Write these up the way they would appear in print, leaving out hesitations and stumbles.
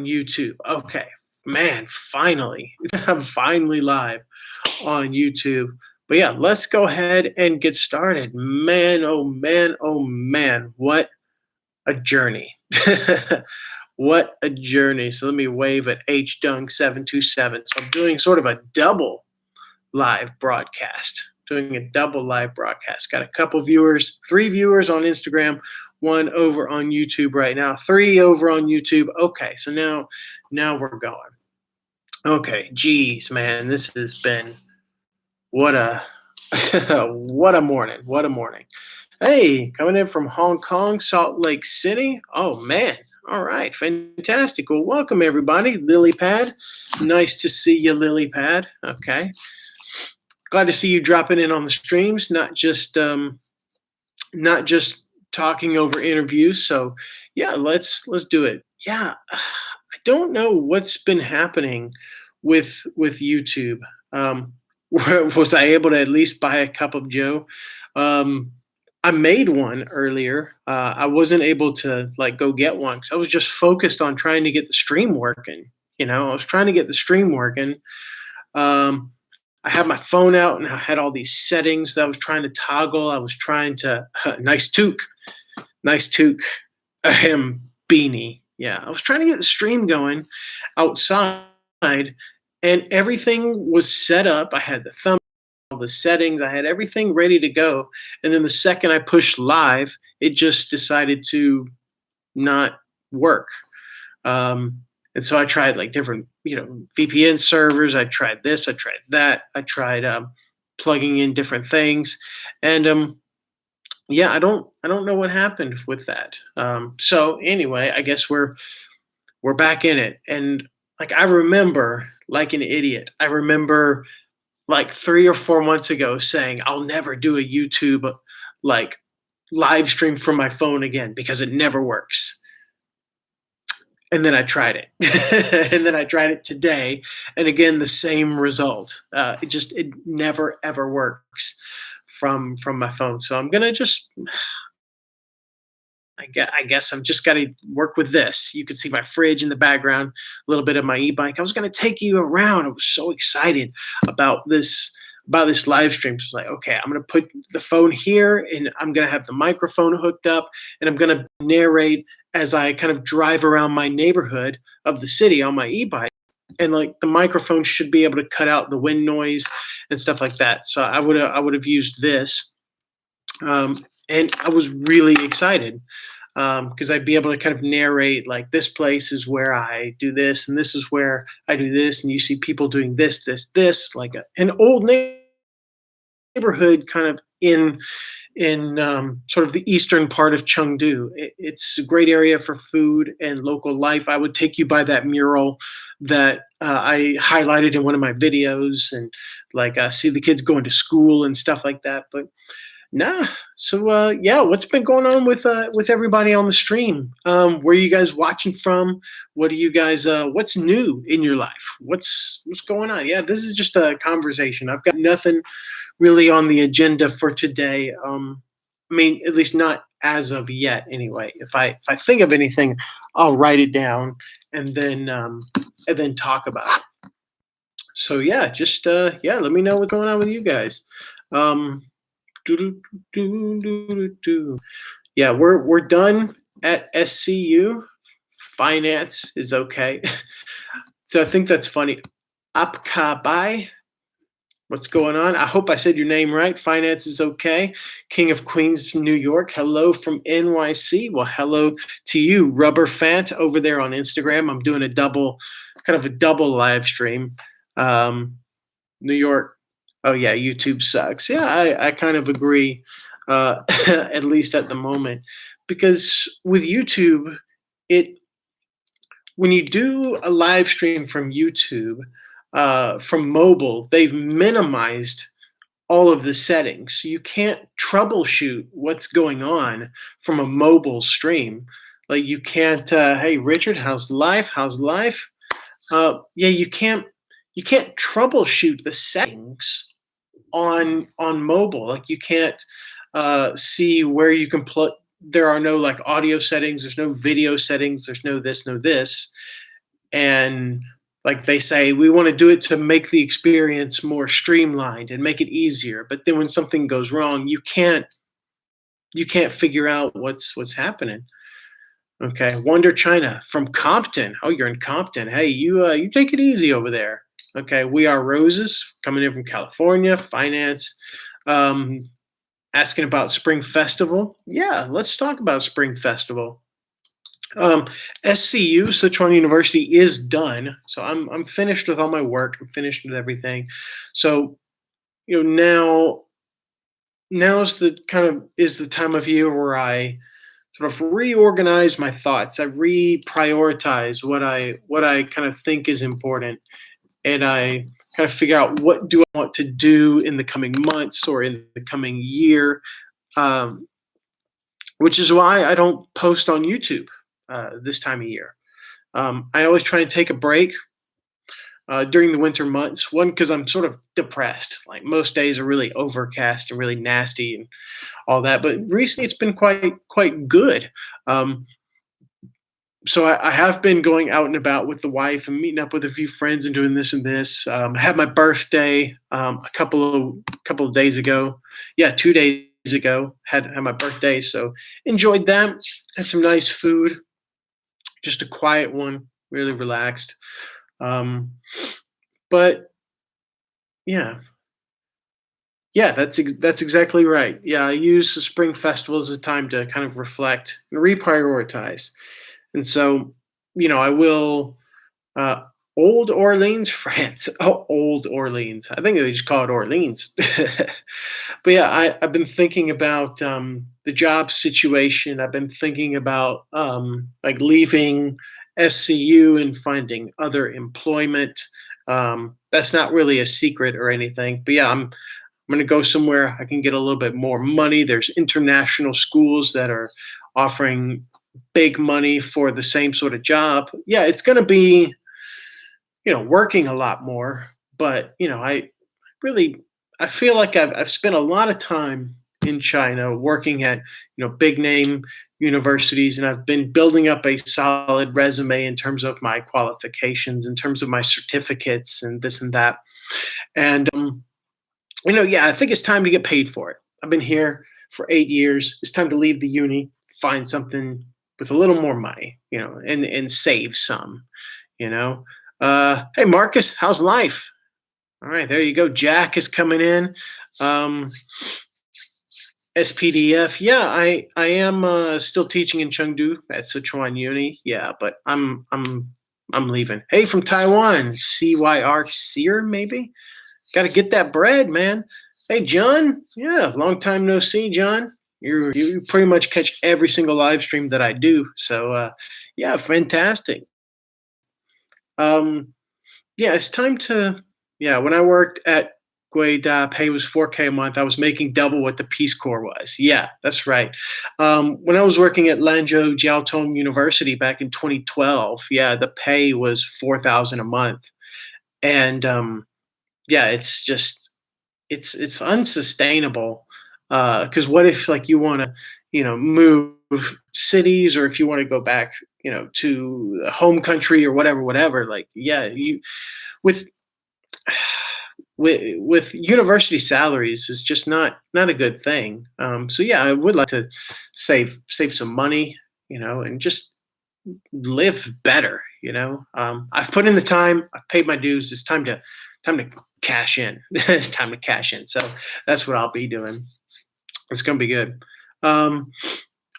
YouTube. Okay, man, finally. I'm finally live on YouTube. But yeah, let's go ahead and get started. Man, oh man, oh man, what a journey. What a journey. So let me wave at HDung727. So I'm doing sort of a double live broadcast. Doing a double live broadcast. Got a couple viewers, 3 viewers on Instagram, 1 over on YouTube right now, 3 over on YouTube. Okay, so now we're going. Okay, geez, man, this has been what a what a morning. What a morning. Hey, coming in from Hong Kong, Salt Lake City. Oh man. All right, fantastic. Well, welcome everybody. Lily Pad. Nice to see you, Lily Pad. Okay. Glad to see you dropping in on the streams, not just talking over interviews. So yeah, let's do it. Yeah, I don't know what's been happening with YouTube. Was I able to at least buy a cup of Joe? I made one earlier. I wasn't able to like go get one because I was just focused on trying to get the stream working. I was trying to get the stream working. I had my phone out and I had all these settings that I was trying to toggle. I was trying to nice toque, beanie. Yeah, I was trying to get the stream going outside, and everything was set up. I had the thumbnail, the settings, I had everything ready to go. And then the second I pushed live, it just decided to not work. And so I tried like different, VPN servers. I tried this, I tried that. I tried plugging in different things. And yeah, I don't know what happened with that. So anyway, I guess we're back in it. And like I remember, like an idiot, I remember like 3 or 4 months ago saying I'll never do a YouTube like live stream from my phone again because it never works. And then I tried it. And then I tried it today. And again, the same result. It never ever works from my phone. So I'm gonna just I guess I've just got to work with this. You can see my fridge in the background, a little bit of my e-bike. I was going to take you around. I was so excited about this live stream. It's like, okay, I'm going to put the phone here and I'm going to have the microphone hooked up and I'm going to narrate as I kind of drive around my neighborhood of the city on my e-bike. And like the microphone should be able to cut out the wind noise and stuff like that. So I would have used this. And I was really excited because I'd be able to kind of narrate like this place is where I do this and this is where I do this. And you see people doing this, like an old neighborhood kind of in sort of the eastern part of Chengdu. It's a great area for food and local life. I would take you by that mural that I highlighted in one of my videos and like see the kids going to school and stuff like that. But nah. So yeah, what's been going on with everybody on the stream? Where are you guys watching from? What are you guys what's new in your life? What's going on? Yeah, this is just a conversation. I've got nothing really on the agenda for today. I mean, at least not as of yet anyway. If I think of anything, I'll write it down and then talk about it. So yeah, just yeah, let me know what's going on with you guys. Yeah, we're done at SCU. Finance is okay. So I think that's funny. Apkabai, what's going on? I hope I said your name right. Finance is okay. King of Queens from New York. Hello from NYC. Well, hello to you, Rubber Fant over there on Instagram. I'm doing a double live stream. New York. Oh yeah, YouTube sucks. Yeah, I kind of agree, at least at the moment, because with YouTube, when you do a live stream from YouTube, from mobile, they've minimized all of the settings. So you can't troubleshoot what's going on from a mobile stream. Like you can't, hey Richard, how's life? Yeah, you can't troubleshoot the settings on mobile. Like you can't see where you can plug. There are no like audio settings. There's no video settings. There's no this, no this. and like they say, we want to do it to make the experience more streamlined and make it easier. But then when something goes wrong, you can't figure out what's happening. Okay, Wonder China from Compton. Oh, you're in Compton. Hey, you take it easy over there. Okay, We Are Roses coming in from California. Finance, um, asking about Spring Festival. Yeah, let's talk about Spring Festival. Um, SCU, Sichuan University, is done, so I'm finished with all my work. I'm finished with everything. So now's the kind of is the time of year where I sort of reorganize my thoughts. I reprioritize what I kind of think is important, and I kind of figure out what do I want to do in the coming months or in the coming year. Um, which is why I don't post on YouTube this time of year. I always try and take a break during the winter months. One, because I'm sort of depressed. Like most days are really overcast and really nasty and all that. But recently, it's been quite good. Um, so I have been going out and about with the wife and meeting up with a few friends and doing this and this. I had my birthday a couple of days ago. Yeah, 2 days ago had my birthday, so enjoyed that. Had some nice food, just a quiet one, really relaxed. Um, but yeah, yeah, that's exactly right. Yeah, I use the spring festival as a time to kind of reflect and reprioritize. And so, I will uh, Old Orleans, France. Oh, Old Orleans. I think they just call it Orleans. But yeah, I've been thinking about the job situation. I've been thinking about like leaving SCU and finding other employment. That's not really a secret or anything. But yeah, I'm going to go somewhere I can get a little bit more money. There's international schools that are offering big money for the same sort of job. Yeah, it's going to be, working a lot more, but really I feel like I've spent a lot of time in China working at, big name universities, and I've been building up a solid resume in terms of my qualifications, in terms of my certificates and this and that. And yeah, I think it's time to get paid for it. I've been here for 8 years. It's time to leave the uni, find something with a little more money, and save some, you know. Hey Marcus, how's life? All right, there you go. Jack is coming in. Um, SPDF. Yeah, I am still teaching in Chengdu at Sichuan Uni. Yeah, but I'm leaving. Hey, from Taiwan, CYR Sear maybe. Got to get that bread, man. Hey, John. Yeah, long time no see, John. You pretty much catch every single live stream that I do. So yeah, fantastic. Um, yeah, it's time to. Yeah, when I worked at Guida, pay was 4K a month. I was making double what the Peace Corps was. Yeah, that's right. When I was working at Lanzhou Jiaotong University back in 2012, yeah, the pay was 4,000 a month, and yeah, it's just it's unsustainable. Because what if like you want to move cities, or if you want to go back to the home country or whatever, like yeah, you with with university salaries is just not a good thing. So yeah, I would like to save some money, and just live better. I've put in the time, I've paid my dues. It's time to cash in. It's time to cash in. So that's what I'll be doing. It's gonna be good. Um,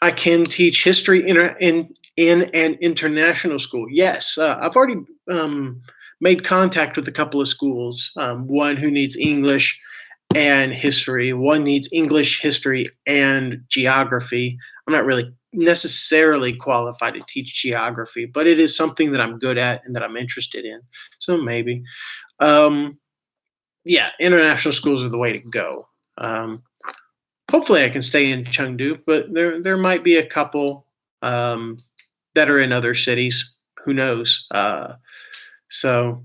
I can teach history in an international school. Yes, I've already made contact with a couple of schools. One who needs English and history. One needs English, history, and geography. I'm not really necessarily qualified to teach geography, but it is something that I'm good at and that I'm interested in. So maybe. Um, yeah, international schools are the way to go. Hopefully, I can stay in Chengdu, but there might be a couple um, that are in other cities. Who knows? So,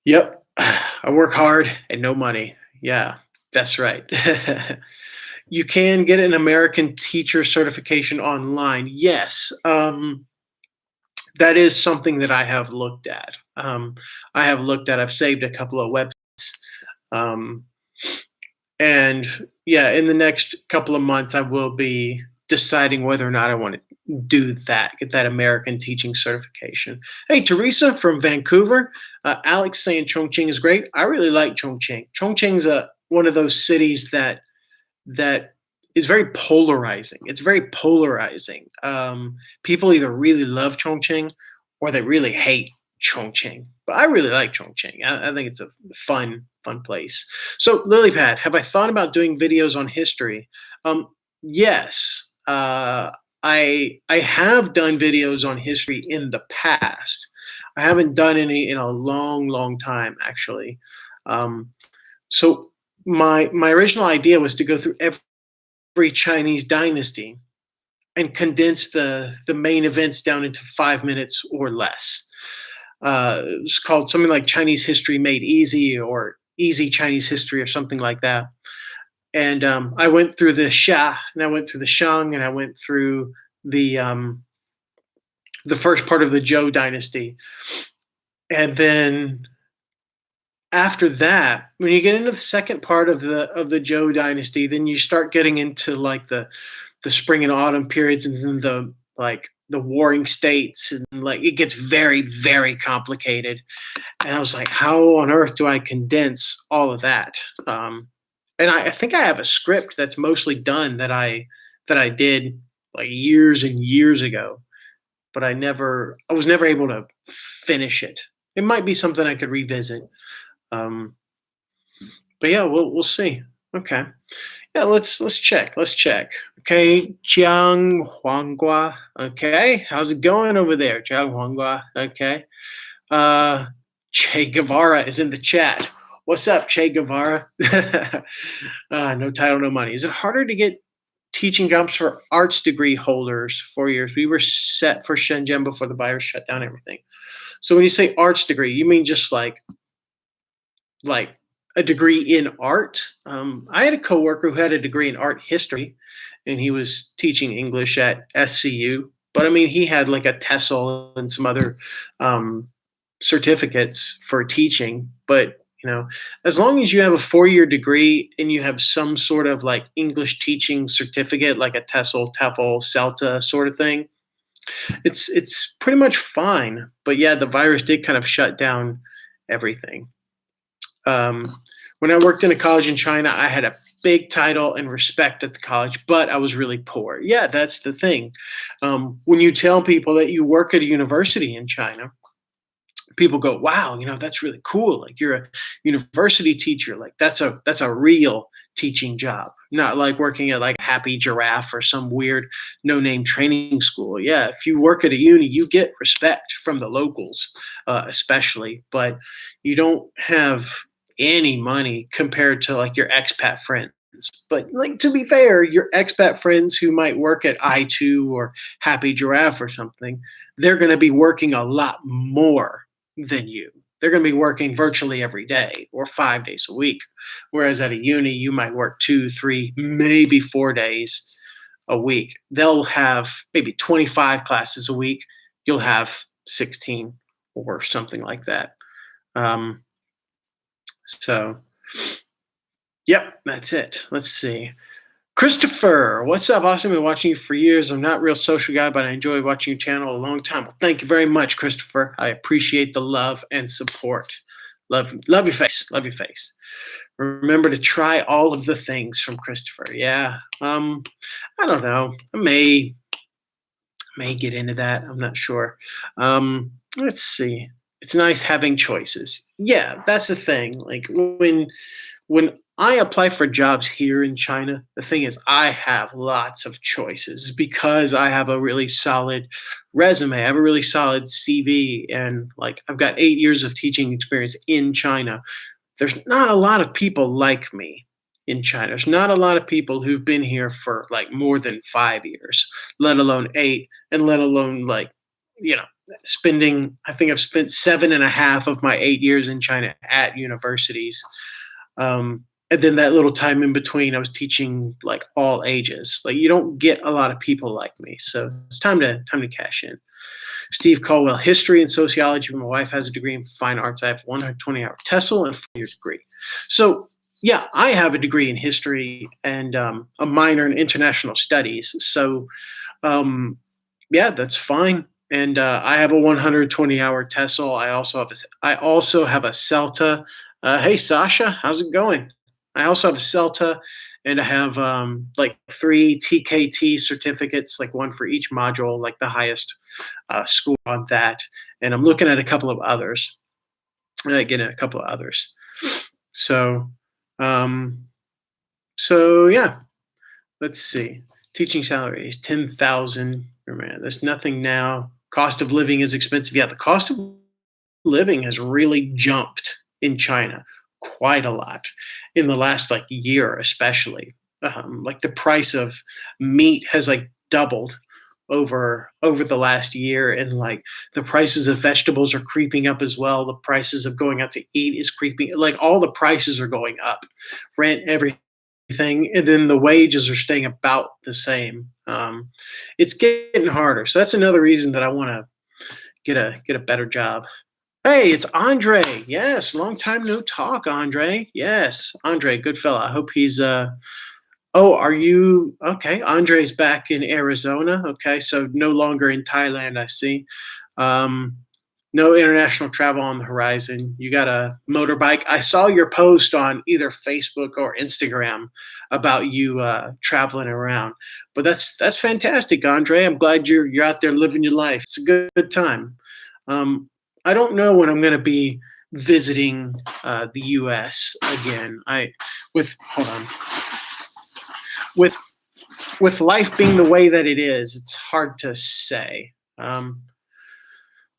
yep, I work hard and no money. Yeah, that's right. You can get an American teacher certification online. Yes. That is something that I have looked at. I've saved a couple of websites. Um, and yeah, in the next couple of months, I will be deciding whether or not I want to do that, get that American teaching certification. Hey, Teresa from Vancouver. Alex saying Chongqing is great. I really like Chongqing. Chongqing's one of those cities that is very polarizing. It's very polarizing. People either really love Chongqing or they really hate Chongqing. But I really like Chongqing. I think it's a fun place. So, Lilypad, have I thought about doing videos on history? Yes. I have done videos on history in the past. I haven't done any in a long time, actually. Um, so my original idea was to go through every Chinese dynasty and condense the main events down into 5 minutes or less. It's called something like Chinese History Made Easy or Easy Chinese History or something like that. And I went through the Xia and I went through the Shang and I went through the first part of the Zhou dynasty. And then after that, when you get into the second part of the Zhou dynasty, then you start getting into like the spring and autumn periods, and then the warring states, and like it gets very complicated. And I was like, how on earth do I condense all of that? And I think I have a script that's mostly done that I did like years and years ago, but I was never able to finish it. It might be something I could revisit. Um, but yeah, we'll see. Okay. Yeah, let's check. Let's check. Okay, Jiang Huanggua. Okay, how's it going over there, Jiang Huanggua? Okay. Uh, Che Guevara is in the chat. What's up, Che Guevara? No title, no money. Is it harder to get teaching jobs for arts degree holders? 4 years. We were set for Shenzhen before the virus shut down everything. So when you say arts degree, you mean just like a degree in art. I had a coworker who had a degree in art history, and he was teaching English at SCU. But I mean, he had like a TESOL and some other certificates for teaching. But as long as you have a 4-year degree and you have some sort of like English teaching certificate, like a TESOL, TEFL, CELTA sort of thing, it's pretty much fine. But yeah, the virus did kind of shut down everything. When I worked in a college in China, I had a big title and respect at the college, but I was really poor. Yeah, that's the thing. When you tell people that you work at a university in China, people go, "Wow, that's really cool. Like you're a university teacher. Like that's a real teaching job, not like working at like Happy Giraffe or some weird no-name training school." Yeah, if you work at a uni, you get respect from the locals, especially, but you don't have any money compared to like your expat friends. But like to be fair, your expat friends who might work at I2 or Happy Giraffe or something, they're going to be working a lot more than you. They're going to be working virtually every day or 5 days a week. Whereas at a uni, you might work 2, 3, maybe 4 days a week. They'll have maybe 25 classes a week. You'll have 16 or something like that. So, yep, that's it. Let's see. Christopher, what's up? I've been watching you for years. I'm not a real social guy, but I enjoy watching your channel a long time. Well, thank you very much, Christopher. I appreciate the love and support. Love your face. Love your face. Remember to try all of the things from Christopher. Yeah. I don't know. I may get into that. I'm not sure. Let's see. It's nice having choices. Yeah, that's the thing. Like when I apply for jobs here in China, the thing is I have lots of choices because I have a really solid resume. I have a really solid CV, and like I've got 8 years of teaching experience in China. There's not a lot of people like me in China. There's not a lot of people who've been here for like more than 5 years, let alone 8, and let alone like, I think I've spent 7.5 of my 8 years in China at universities. And then that little time in between, I was teaching like all ages. Like you don't get a lot of people like me. So it's time to cash in. Steve Caldwell, history and sociology. My wife has a degree in fine arts. I have a 120-hour TESOL and a 4-year degree. So, yeah, I have a degree in history and a minor in international studies. So, yeah, that's fine. And I have a 120-hour TESOL. I also have a CELTA. Hey, Sasha, how's it going? I also have a CELTA, and I have like 3 TKT certificates, like one for each module, like the highest score on that. And I'm looking at a couple of others. Getting a couple of others. So, um, so yeah. Let's see. Teaching salary is 10,000 per man. There's nothing now. Cost of living is expensive. Yeah, the cost of living has really jumped in China quite a lot in the last like year, especially. Like the price of meat has like doubled over the last year, and like the prices of vegetables are creeping up as well. The prices of going out to eat is creeping. Like all the prices are going up. Rent, everything, and then the wages are staying about the same. It's getting harder. So that's another reason that I want to get a better job. Hey, it's Andre. Yes, long time no talk, Andre. Yes, Andre, good fella. I hope he's Oh, are you okay? Andre's back in Arizona. Okay, so no longer in Thailand, I see. Um, no international travel on the horizon. You got a motorbike. I saw your post on either Facebook or Instagram about you traveling around. But that's fantastic, Andre. I'm glad you're out there living your life. It's a good time. Um, I don't know when I'm going to be visiting the U.S. again. I with hold on with with life being the way that it is, it's hard to say.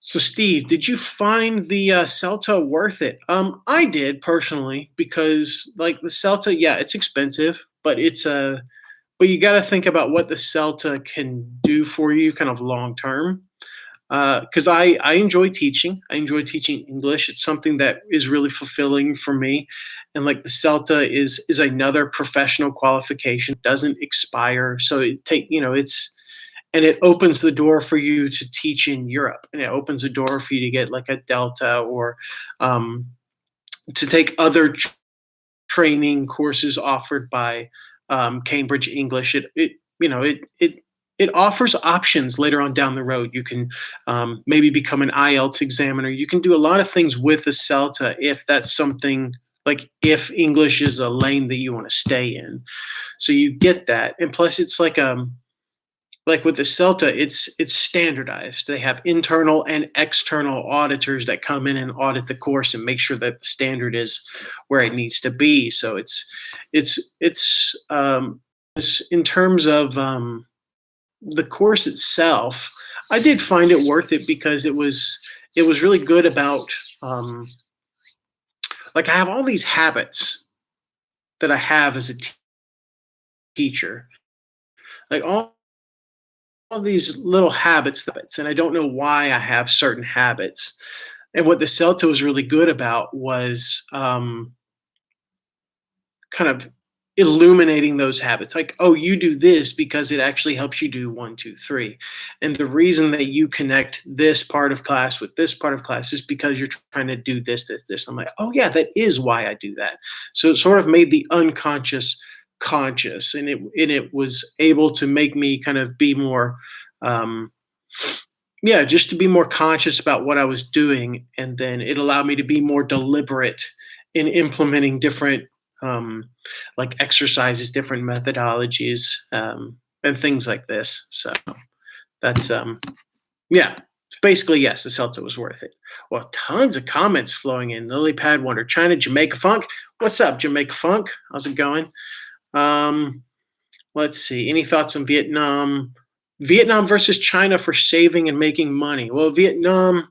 So, Steve, did you find the Celta worth it? I did personally because, like, the Celta, yeah, it's expensive, but but you got to think about what the Celta can do for you, kind of long term. Because I enjoy teaching. I enjoy teaching English. It's something that is really fulfilling for me. And like the CELTA is another professional qualification, doesn't expire. So it opens the door for you to teach in Europe, and it opens the door for you to get like a Delta or um, to take other training courses offered by Cambridge English. It offers options later on down the road. You can maybe become an IELTS examiner. You can do a lot of things with a CELTA if that's something like if English is a lane that you want to stay in. So you get that, and plus it's like with the CELTA, it's standardized. They have internal and external auditors that come in and audit the course and make sure that the standard is where it needs to be. So it's in terms of the course itself. I did find it worth it because it was really good about like I have all these habits that I have as a teacher, like all these little habits, and I don't know why I have certain habits. And what the CELTA was really good about was kind of illuminating those habits. Like, oh, you do this because it actually helps you do one, two, three. And the reason that you connect this part of class with this part of class is because you're trying to do this, this, this. I'm like, oh yeah, that is why I do that. So it sort of made the unconscious conscious, and it was able to make me kind of be more yeah, just to be more conscious about what I was doing. And then it allowed me to be more deliberate in implementing different like exercises, different methodologies, and things like this. So that's yeah. Basically, yes, the CELTA was worth it. Well, tons of comments flowing in. Lilypad Wonder, China, Jamaica Funk. What's up, Jamaica Funk? How's it going? Let's see. Any thoughts on Vietnam? Vietnam versus China for saving and making money. Well, Vietnam,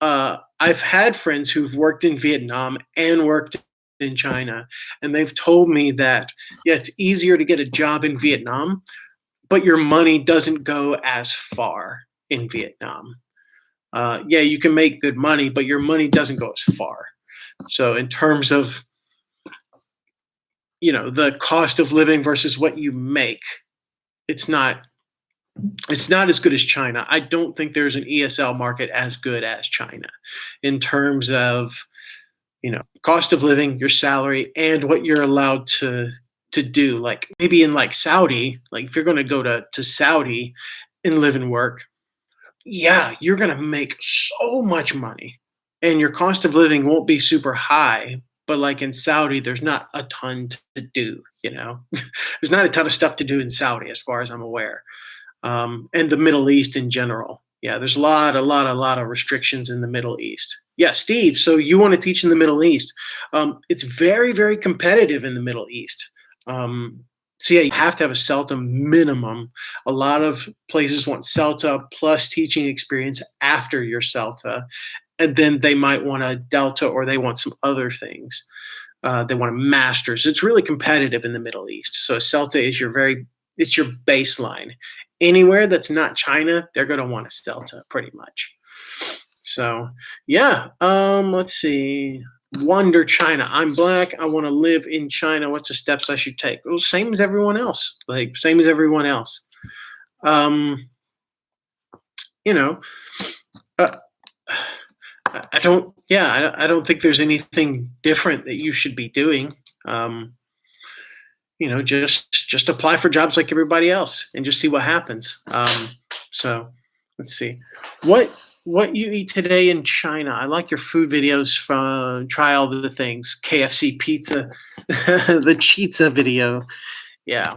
I've had friends who've worked in Vietnam and worked in China, and they've told me that, yeah, it's easier to get a job in Vietnam, but your money doesn't go as far in Vietnam. Yeah, you can make good money, but your money doesn't go as far. So in terms of the cost of living versus what you make, it's not It's not as good as China. I don't think there's an ESL market as good as China in terms of, cost of living, your salary, and what you're allowed to do. Like maybe in like Saudi, like if you're going to go to Saudi and live and work, yeah, you're going to make so much money, and your cost of living won't be super high. But like in Saudi, there's not a ton to do. There's not a ton of stuff to do in Saudi, as far as I'm aware, and the Middle East in general. Yeah, there's a lot of restrictions in the Middle East. Yeah, Steve. So you want to teach in the Middle East? It's very, very competitive in the Middle East. Um, so yeah, you have to have a CELTA minimum. A lot of places want CELTA plus teaching experience after your CELTA, and then they might want a Delta or they want some other things. They want a master's. It's really competitive in the Middle East. So CELTA is it's your baseline. Anywhere that's not China, they're going to want a CELTA pretty much. So yeah, let's see. Wonder China. I'm black. I want to live in China. What's the steps I should take? Well, same as everyone else. Like same as everyone else. Um, you know, uh, I don't. Yeah, I don't think there's anything different that you should be doing. Um, just apply for jobs like everybody else and just see what happens. So let's see. What you eat today in China? I like your food videos from try all the things. KFC pizza, the pizza video. Yeah.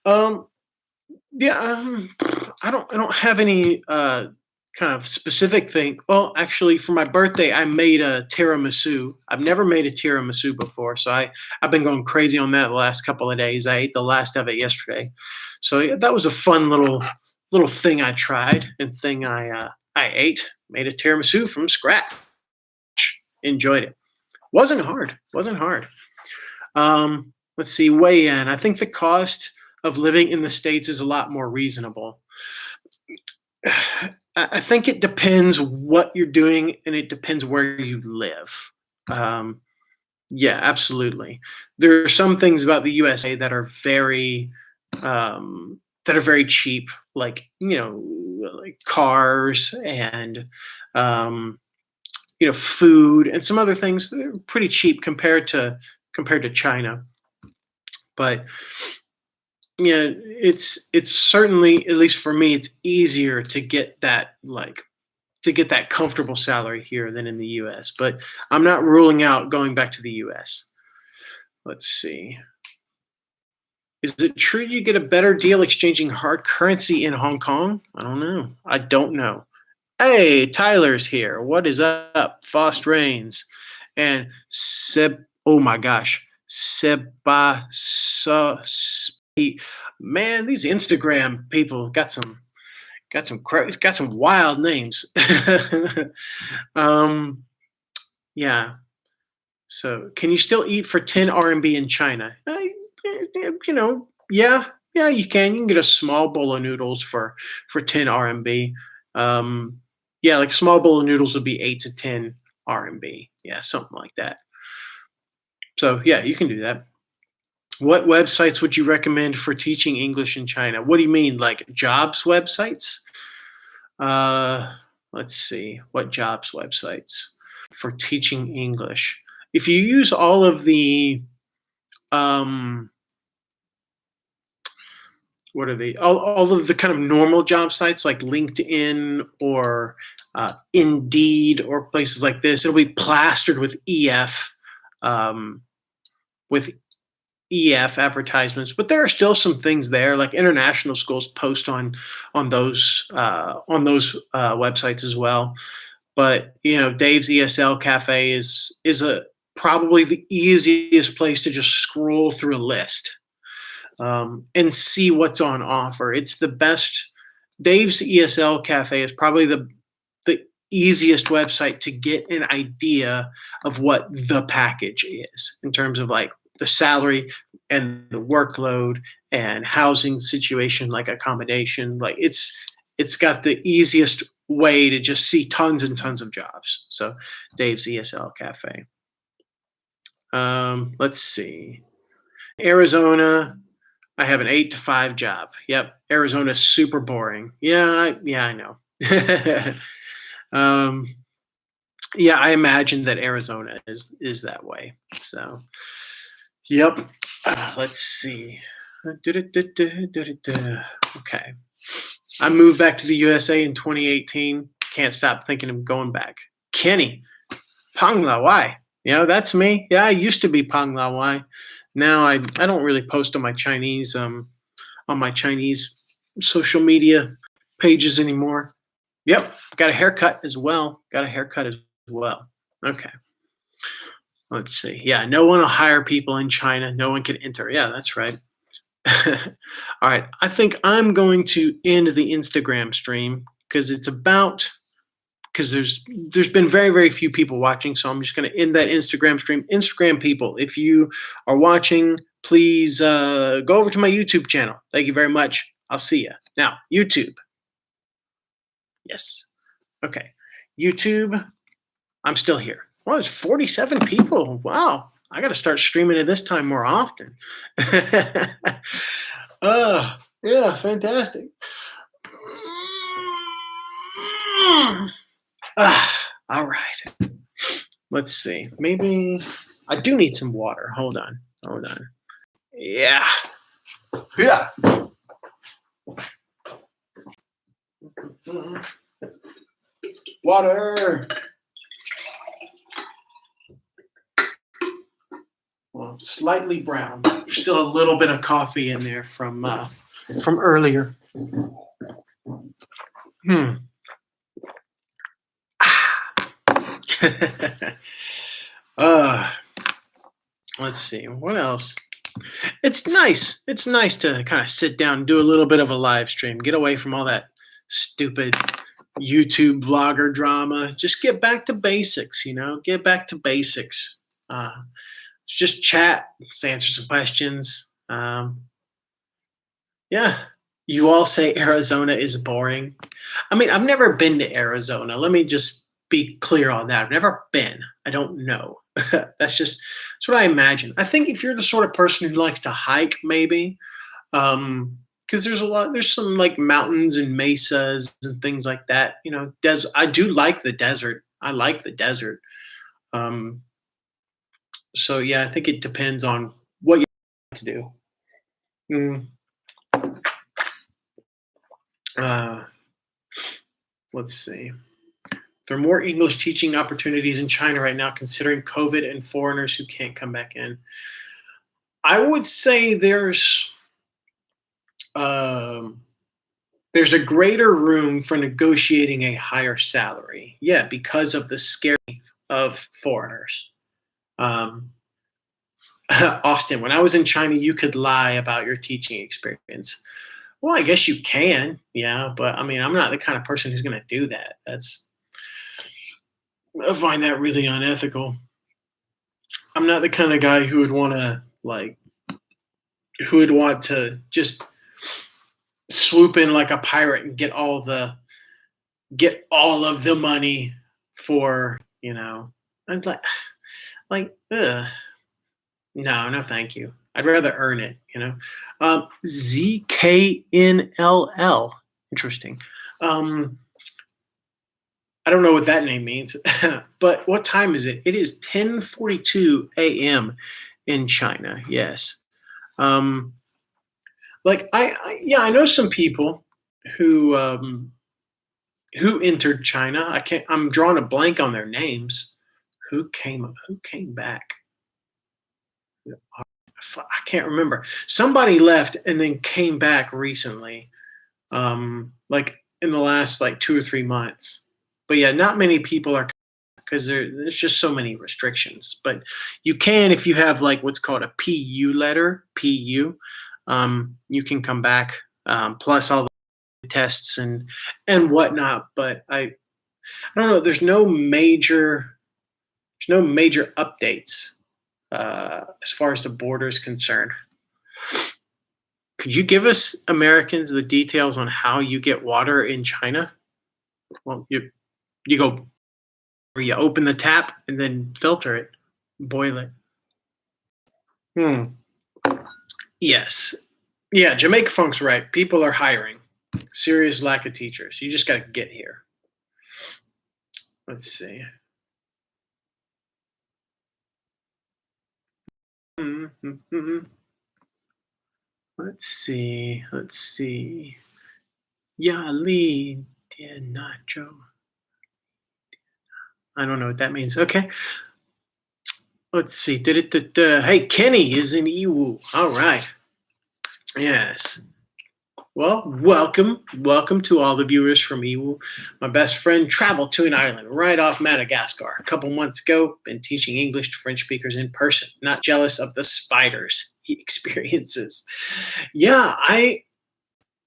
Um, yeah, I don't have any kind of specific thing. Well, actually, for my birthday, I made a tiramisu. I've never made a tiramisu before, so I've been going crazy on that the last couple of days. I ate the last of it yesterday, so yeah, that was a fun little thing I tried and thing I ate. Made a tiramisu from scratch. Enjoyed it. Wasn't hard. Wasn't hard. Let's see. Weigh in. I think the cost of living in the States is a lot more reasonable. I think it depends what you're doing and it depends where you live. Um, yeah, absolutely. There are some things about the USA that are very cheap, like like cars and um, food and some other things that are pretty cheap compared to China. But yeah, it's certainly, at least for me, it's easier to get that comfortable salary here than in the US. But I'm not ruling out going back to the US. Let's see. Is it true you get a better deal exchanging hard currency in Hong Kong? I don't know. I don't know. Hey, Tyler's here. What is up? Fost Rains and Seb. Oh my gosh, Seba. Man, these Instagram people got some wild names. um, yeah. So, can you still eat for 10 RMB in China? Yeah, yeah, you can. You can get a small bowl of noodles for 10 RMB. Yeah, like small bowl of noodles would be 8 to 10 RMB. Yeah, something like that. So, yeah, you can do that. What websites would you recommend for teaching English in China? What do you mean, like jobs websites? Uh, let's see, what jobs websites for teaching English? If you use all of the um, what are they? All of the kind of normal job sites like LinkedIn or Indeed or places like this, it'll be plastered um, with EF advertisements, but there are still some things there. Like international schools post on those websites as well. But Dave's ESL Cafe is a probably the easiest place to just scroll through a list and see what's on offer. It's the best. Dave's ESL Cafe is probably the easiest website to get an idea of what the package is in terms of like the salary and the workload and housing situation, like accommodation. Like it's got the easiest way to just see tons and tons of jobs. So Dave's ESL Cafe. Let's see. Arizona. I have an 8 to 5 job. Yep, Arizona's super boring. Yeah, I know. um, yeah, I imagine that Arizona is that way. So, yep. Let's see. Okay. I moved back to the USA in 2018. Can't stop thinking of going back. Kenny, Pang La Wai. That's me. Yeah, I used to be Pang La Wai. Now I don't really post on my Chinese social media pages anymore. Yep, got a haircut as well. Got a haircut as well. Okay. Let's see. Yeah, no one will hire people in China. No one can enter. Yeah, that's right. All right. I think I'm going to end the Instagram stream because there's been very, very few people watching, so I'm just going to end that Instagram stream. Instagram people, if you are watching, please go over to my YouTube channel. Thank you very much. I'll see you. Now, YouTube. Yes. Okay. YouTube, I'm still here. Well, it's 47 people. Wow. I got to start streaming at this time more often. Yeah, fantastic. All right. Let's see. Maybe I do need some water. Hold on. Yeah. Yeah. Water. Well, slightly brown. Still a little bit of coffee in there from earlier. Let's see. What else? It's nice. It's nice to kind of sit down and do a little bit of a live stream. Get away from all that stupid YouTube vlogger drama. Just get back to basics, Get back to basics. Just chat, just answer some questions. Yeah. You all say Arizona is boring. I mean, I've never been to Arizona. Let me just be clear on that. I've never been. I don't know. That's what I imagine. I think if you're the sort of person who likes to hike, maybe, because there's some like mountains and mesas and things like that. I do like the desert. I like the desert. So yeah, I think it depends on what you like to do. Let's see. There are more English teaching opportunities in China right now, considering COVID and foreigners who can't come back in. I would say there's a greater room for negotiating a higher salary. Yeah, because of the scare of foreigners. Austin, when I was in China, you could lie about your teaching experience. Well, I guess you can, yeah, but I mean, I'm not the kind of person who's going to do that. I find that really unethical. I'm not the kind of guy who would want to just swoop in like a pirate and get all of the money for, I'd no, thank you. I'd rather earn it, ZKNLL. Interesting. I don't know what that name means, but what time is it? It is 10:42 a.m. in China. Yes. I know some people who entered China. I'm drawing a blank on their names. Who came back? I can't remember. Somebody left and then came back recently, like in the last 2 or 3 months. But yeah, not many people are, because there's just so many restrictions. But you can, if you have what's called a PU letter, PU, you can come back, plus all the tests and whatnot. But I don't know. There's no major updates as far as the border is concerned. Could you give us Americans the details on how you get water in China? Well, you go, or you open the tap and then filter it, boil it. Yes. Yeah, Jamaica Funk's right. People are hiring. Serious lack of teachers. You just got to get here. Let's see. Let's see. Let's see. Yali de Nacho. I don't know what that means. Okay. Let's see. Da-da-da-da. Hey, Kenny is in Iwu. All right. Yes. Well, welcome. Welcome to all the viewers from Iwu. My best friend traveled to an island right off Madagascar a couple months ago. Been teaching English to French speakers in person. Not jealous of the spiders he experiences. Yeah, I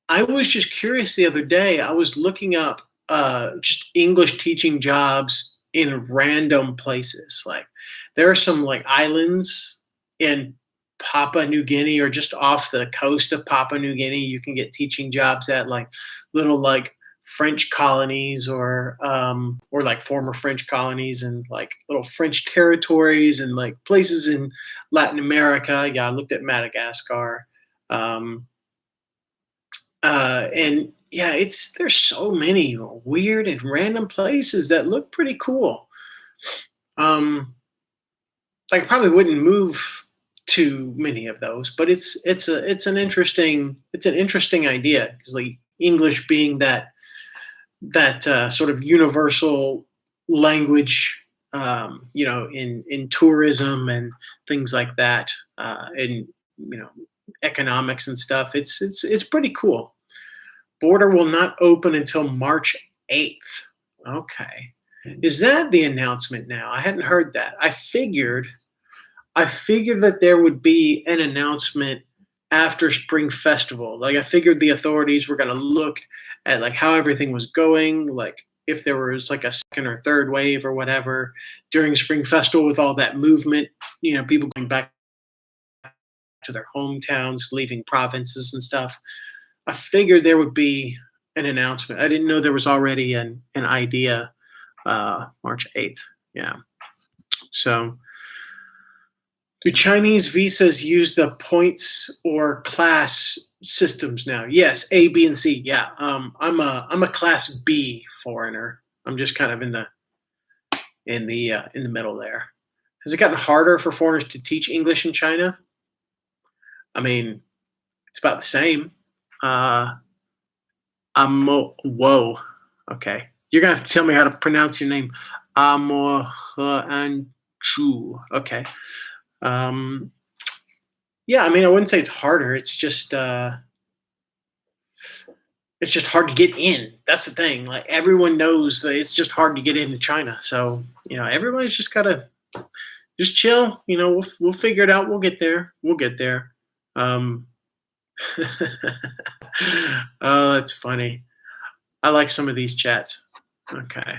was just curious the other day. I was looking up just English teaching jobs in random places. Like there are some like islands in Papua New Guinea or just off the coast of Papua New Guinea. You can get teaching jobs at like little like French colonies or like former French colonies and like little French territories and like places in Latin America. Yeah, I looked at Madagascar. Um, and yeah, it's there's so many weird and random places that look pretty cool. Um, like I probably wouldn't move to many of those, but it's an interesting idea because like English being that sort of universal language, in tourism and things like that, and you know economics and stuff. It's pretty cool. Border will not open until March 8th. Okay. Is that the announcement now? I hadn't heard that. I figured that there would be an announcement after Spring Festival. Like I figured the authorities were going to look at like how everything was going, like if there was like a second or third wave or whatever during Spring Festival with all that movement, people going back to their hometowns, leaving provinces and stuff. I figured there would be an announcement. I didn't know there was already an idea. March 8th. Yeah. So, do Chinese visas use the points or class systems now? Yes, A, B, and C. Yeah. I'm a class B foreigner. I'm just kind of in the middle there. Has it gotten harder for foreigners to teach English in China? I mean, it's about the same. Uh, whoa. Okay. You're gonna have to tell me how to pronounce your name. Amohanchu. Okay. Um, yeah, I mean, I wouldn't say it's harder. It's just hard to get in. That's the thing. Like everyone knows that it's just hard to get into China. So everybody's just gotta just chill. We'll figure it out. We'll get there. We'll get there. Um, oh, that's funny. I like some of these chats. Okay.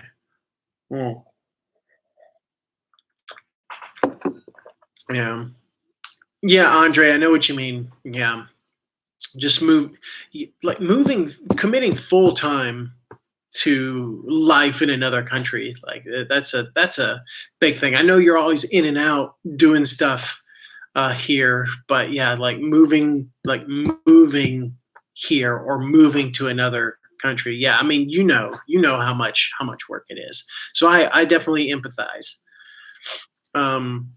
Mm, yeah. Yeah, Andre, I know what you mean. Yeah. Just like moving, committing full time to life in another country. Like that's a big thing. I know you're always in and out doing stuff here, but yeah, like moving here or moving to another country. Yeah, I mean, you know how much work it is. So I definitely empathize. Um,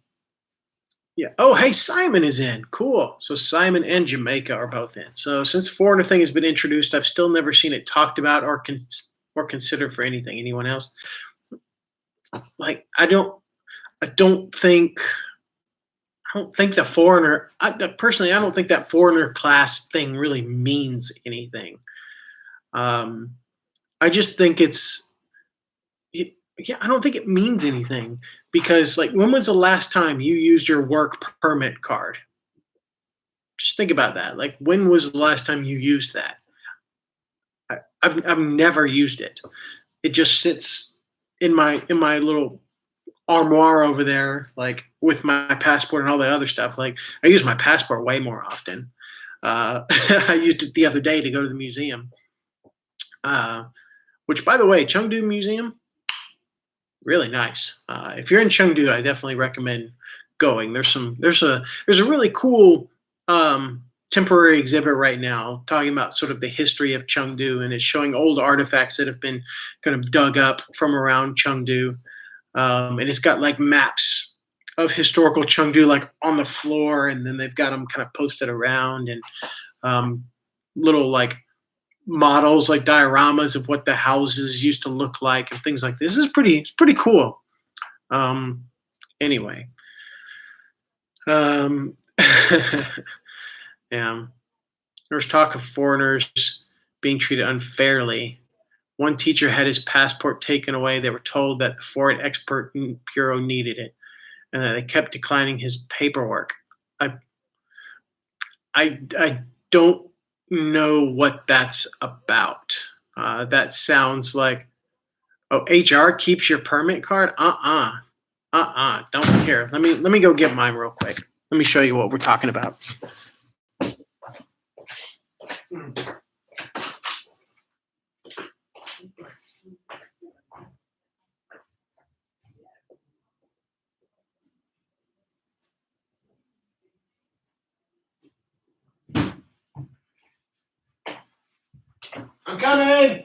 yeah. Oh, hey, Simon is in. Cool. So Simon and Jamaica are both in. So since foreigner thing has been introduced, I've still never seen it talked about or considered for anything. Anyone else? Like I don't think I don't think the foreigner. Personally, I don't think that foreigner class thing really means anything. Um, I just think yeah, I don't think it means anything because like when was the last time you used your work permit card? Just think about that. Like when was the last time you used that? I've never used it. It just sits in my little armoire over there, like with my passport and all the other stuff. Like I use my passport way more often. I used it the other day to go to the museum. Uh, which, by the way, Chengdu Museum, really nice. If you're in Chengdu, I definitely recommend going. There's a really cool um, temporary exhibit right now talking about sort of the history of Chengdu, and it's showing old artifacts that have been kind of dug up from around Chengdu. And it's got like maps of historical Chengdu like on the floor, and then they've got them kind of posted around, and um, little like models, like dioramas of what the houses used to look like and things like this. It's pretty cool. Um, anyway, um, yeah, there was talk of foreigners being treated unfairly. One teacher had his passport taken away. They were told that the Foreign Expert Bureau needed it, and that they kept declining his paperwork. I I don't know what that's about. That sounds like, oh, HR keeps your permit card. Don't here. Let me go get mine real quick. Let me show you what we're talking about. I'm coming.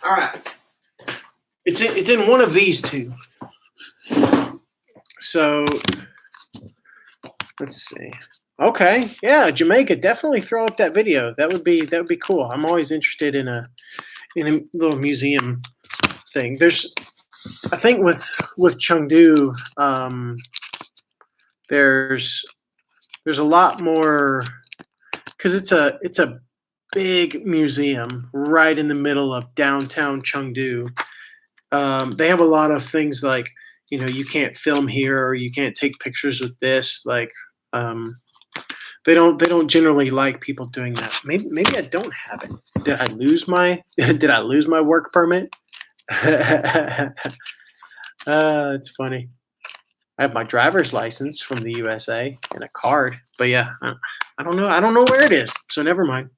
All right. It's in one of these two. So let's see. Okay, yeah, Jamaica. Definitely throw up that video. That would be cool. I'm always interested in a little museum thing. There's, I think with Chengdu, there's a lot more because it's a big museum right in the middle of downtown Chengdu. They have a lot of things like, you can't film here, or you can't take pictures with this. Like, they don't generally like people doing that. Maybe I don't have it. Did I lose my work permit? It's funny. I have my driver's license from the USA and a card, but yeah, I don't know. I don't know where it is, so never mind.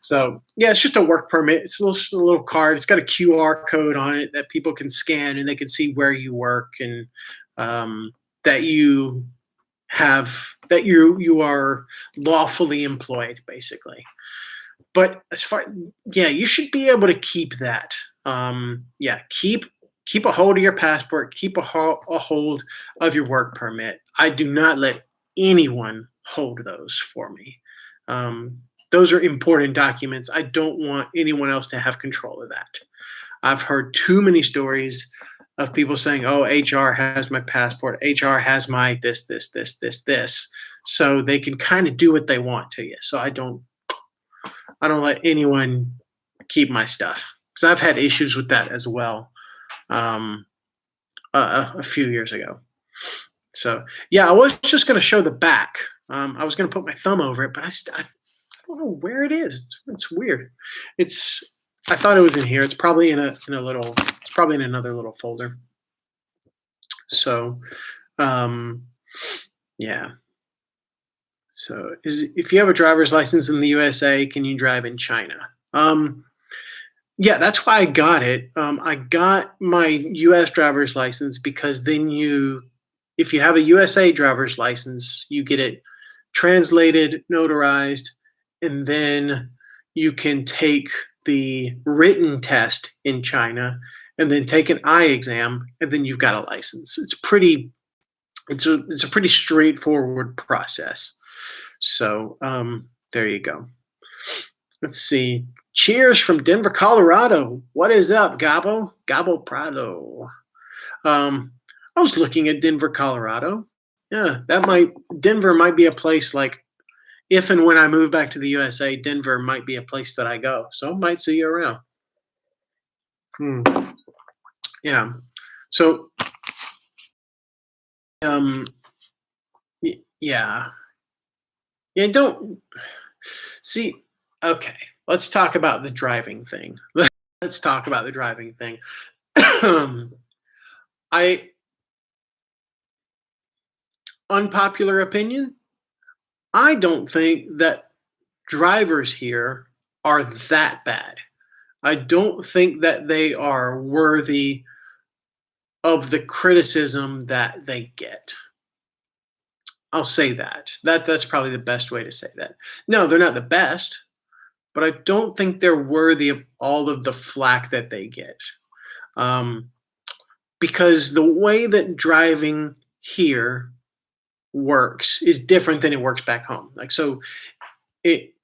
So yeah, it's just a work permit. It's a little card. It's got a QR code on it that people can scan, and they can see where you work, and that you are lawfully employed, basically. But yeah, you should be able to keep that. Yeah, keep a hold of your passport. Keep a hold of your work permit. I do not let anyone hold those for me. Those are important documents. I don't want anyone else to have control of that. I've heard too many stories of people saying, "Oh, HR has my passport. HR has my this, this," so they can kind of do what they want to you. So I don't let anyone keep my stuff, because I've had issues with that as well, a few years ago. So yeah, I was just going to show the back. I was going to put my thumb over it, but I don't know where it is. It's weird. I thought it was in here. It's probably in a little. It's probably in another little folder. So, yeah. So, if you have a driver's license in the USA, can you drive in China? Yeah, that's why I got it. I got my US driver's license because then if you have a USA driver's license, you get it translated, notarized, and then you can take the written test in China, and then take an eye exam, and then you've got a license. It's a pretty straightforward process. So there you go. Let's see. Cheers from Denver, Colorado. What is up, Gabo? Gabo Prado. I was looking at Denver, Colorado. Yeah, Denver might be a place, like, if and when I move back to the USA, Denver might be a place that I go. So I might see you around. Yeah. So, yeah. Yeah, don't see. Okay, let's talk about the driving thing. Let's talk about the driving thing. Unpopular opinion, I don't think that drivers here are that bad. I don't think that they are worthy of the criticism that they get. I'll say that. That's probably the best way to say that. No, they're not the best, but I don't think they're worthy of all of the flack that they get. Um, because the way that driving here works is different than it works back home. Like it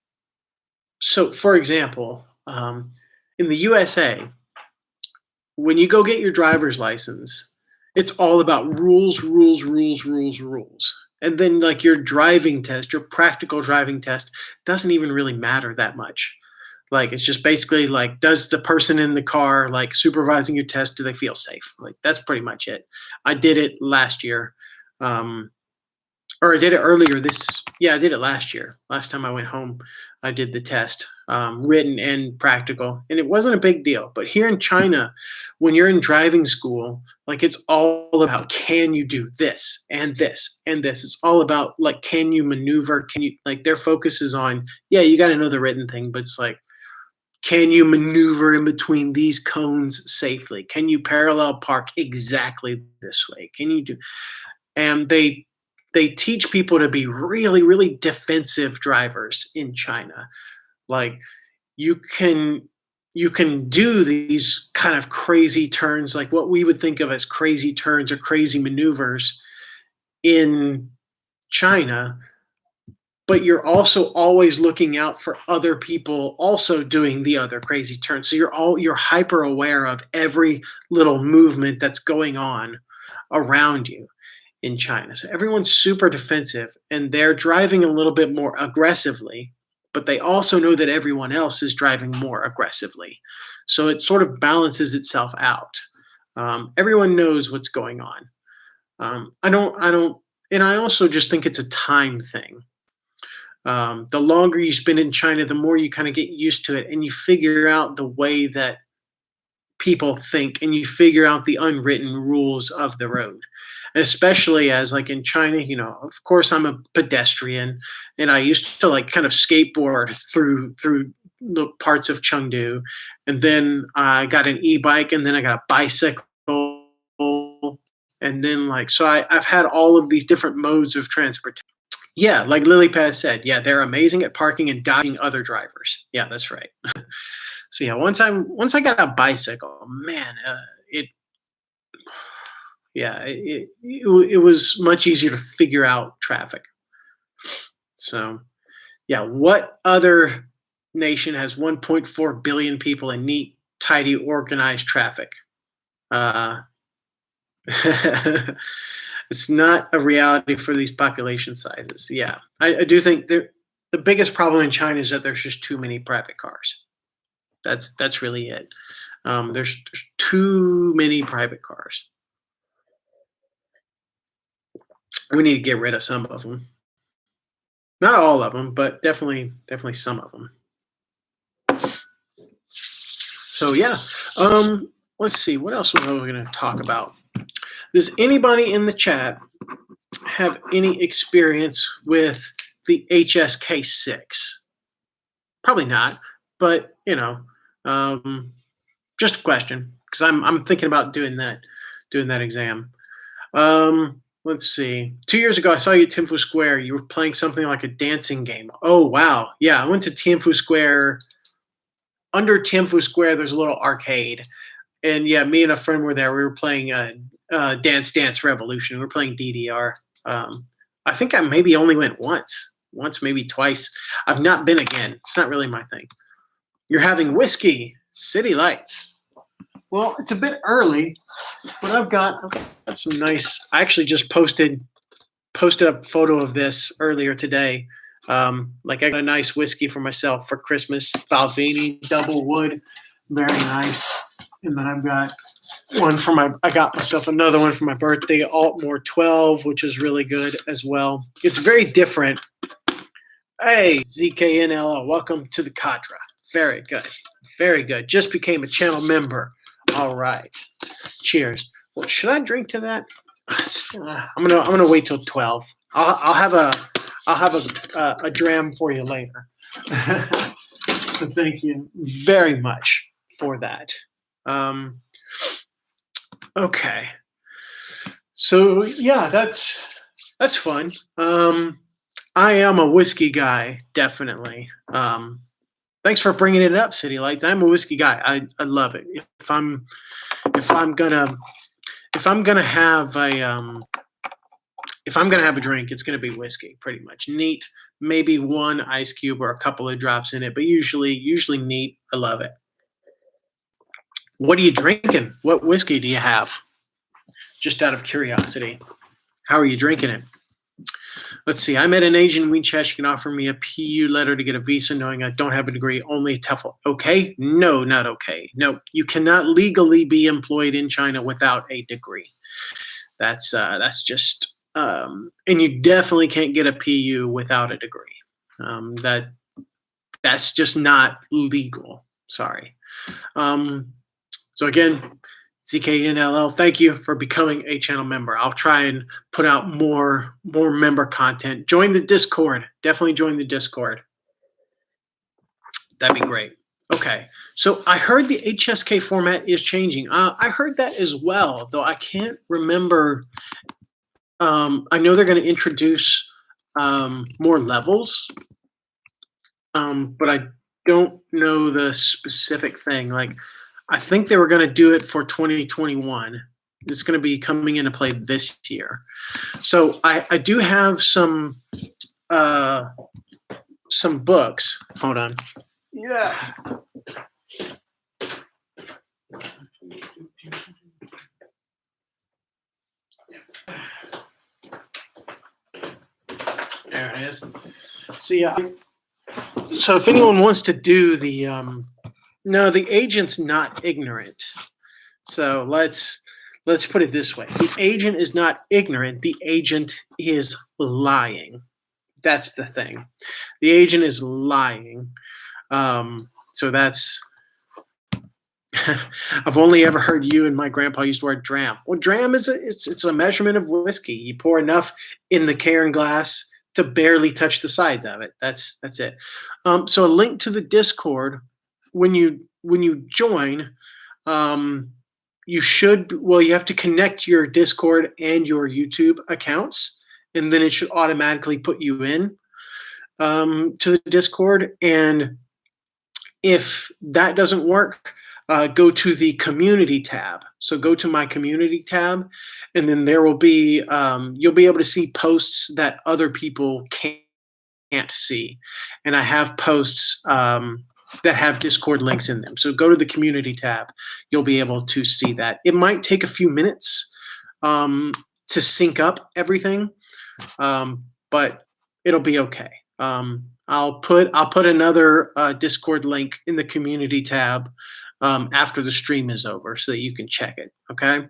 so for example, in the USA, when you go get your driver's license, it's all about rules, rules, rules, rules, rules. And then like your driving test, your practical driving test doesn't even really matter that much. Like it's just basically like, does the person in the car like supervising your test, do they feel safe? Like that's pretty much it. I did it last year. Um, or I did it earlier this. Yeah, I did it last year. Last time I went home, I did the test, written and practical, and it wasn't a big deal. But here in China, when you're in driving school, like it's all about can you do this and this and this. It's all about like can you maneuver? Can you like their focus is on yeah you got to know the written thing, but it's like can you maneuver in between these cones safely? Can you parallel park exactly this way? Can you do and they teach people to be really really defensive drivers in China. Like you can you can do these kind of crazy turns like what we would think of as crazy turns or crazy maneuvers in China, but you're also always looking out for other people also doing the other crazy turns. So you're hyper aware of every little movement that's going on around you in China. So everyone's super defensive and they're driving a little bit more aggressively, but they also know that everyone else is driving more aggressively. So it sort of balances itself out. Everyone knows what's going on. I don't, and I also just think it's a time thing. The longer you spend in China, the more you kind of get used to it and you figure out the way that people think and you figure out the unwritten rules of the road. Especially as like in China, you know, of course I'm a pedestrian and I used to like kind of skateboard through the parts of Chengdu. And then I got an e-bike and then I got a bicycle. And then like so I've had all of these different modes of transportation. Yeah, like Lily Paz said, yeah, they're amazing at parking and dodging other drivers. Yeah, that's right. So yeah, once I got a bicycle, man, it yeah, it was much easier to figure out traffic. So yeah, what other nation has 1.4 billion people in neat, tidy, organized traffic? Uh, it's not a reality for these population sizes. Yeah, I do think the biggest problem in China is that there's just too many private cars. That's really it. There's too many private cars. We need to get rid of some of them. Not all of them, but definitely some of them. So yeah, let's see what else are we going to talk about. Does anybody in the chat have any experience with the HSK6? Probably not, but you know, just a question because I'm thinking about doing that exam. Let's see. 2 years ago, I saw you at Tianfu Square. You were playing something like a dancing game. Oh wow, yeah, I went to Tianfu Square. Under Tianfu Square, there's a little arcade, and yeah, me and a friend were there. We were playing Dance Dance Revolution. We were playing DDR. I think I maybe only went once maybe twice. I've not been again. It's not really my thing. You're having whiskey, City Lights. Well, it's a bit early, but I've got some nice. I actually just posted a photo of this earlier today. Like I got a nice whiskey for myself for Christmas, Balvenie Double Wood, very nice. And then I've got I got myself another one for my birthday, Altmore 12, which is really good as well. It's very different. Hey, ZKNL, welcome to the cadre. Very good. Very good. Just became a channel member. All right. Cheers. Well, should I drink to that? I'm gonna wait till 12. I'll have a dram for you later. So thank you very much for that. Okay. So yeah, That's fun. I am a whiskey guy, definitely. Thanks for bringing it up, City Lights. I'm a whiskey guy. I love it. If I'm gonna if I'm gonna have a if I'm gonna have a drink, it's gonna be whiskey, pretty much. Neat, maybe one ice cube or a couple of drops in it, but usually neat. I love it. What are you drinking? What whiskey do you have? Just out of curiosity. How are you drinking it? Let's see. I met an agent in WeChat. She can offer me a PU letter to get a visa, knowing I don't have a degree, only a TOEFL. Okay? No, not okay. No, you cannot legally be employed in China without a degree. That's just, and you definitely can't get a PU without a degree. That's just not legal. Sorry. So again, ZKNLL, thank you for becoming a channel member. I'll try and put out more member content. Join the Discord. Definitely join the Discord. That'd be great. Okay, so I heard the HSK format is changing. I heard that as well, though I can't remember. I know they're going to introduce more levels, but I don't know the specific thing. Like, I think they were going to do it for 2021. It's going to be coming into play this year. So I do have some books. Hold on. Yeah. There it is. See, so if anyone wants to do the no, the agent's not ignorant. So let's put it this way. The agent is not ignorant. The agent is lying. That's the thing. The agent is lying. So that's I've only ever heard you and my grandpa use the word dram. Well, dram is it's a measurement of whiskey. You pour enough in the cairn glass to barely touch the sides of it. That's it. So a link to the Discord. When you join, you have to connect your Discord and your YouTube accounts, and then it should automatically put you in to the Discord. And if that doesn't work, go to the community tab. So go to my community tab, and then there will be you'll be able to see posts that other people can't see. And I have posts that have Discord links in them. So go to the community tab. You'll be able to see that. It might take a few minutes to sync up everything, but it'll be okay. I'll put another Discord link in the community tab after the stream is over so that you can check it. Okay.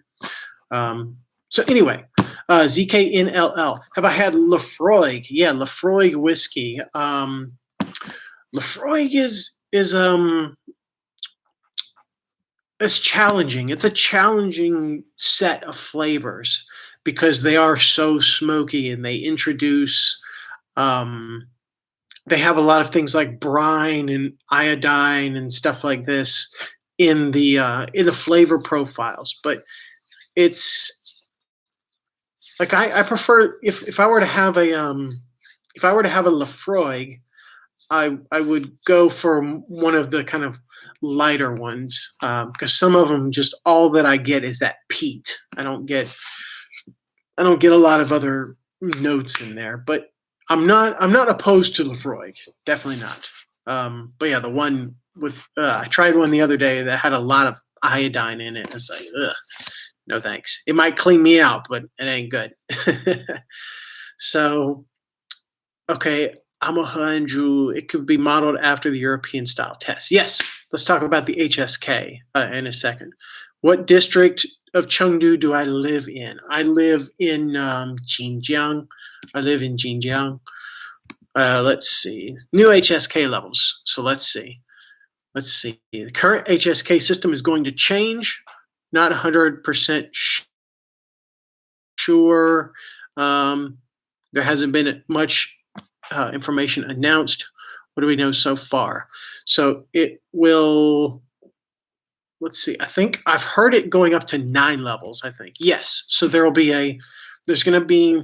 So anyway, ZKNLL. Have I had Lefroy? Yeah, Lefroy whiskey. Lefroy is it's challenging. It's a challenging set of flavors because they are so smoky, and they introduce they have a lot of things like brine and iodine and stuff like this in the flavor profiles. But it's like I prefer if I were to have a Lefroy, I would go for one of the kind of lighter ones because some of them just all that I get is that peat. I don't get a lot of other notes in there, but I'm not opposed to Lefroy. Definitely not. But yeah, the one with I tried one the other day that had a lot of iodine in it. It's like, ugh, no thanks. It might clean me out, but it ain't good. So, okay. Amohanju, it could be modeled after the European style test. Yes, let's talk about the HSK in a second. What district of Chengdu do I live in? I live in Xinjiang. Let's see. New HSK levels. So let's see. The current HSK system is going to change. Not 100% sure. There hasn't been much information announced. What do we know so far? So it will, let's see, I think I've heard it going up to 9 levels, I think. Yes. So there's going to be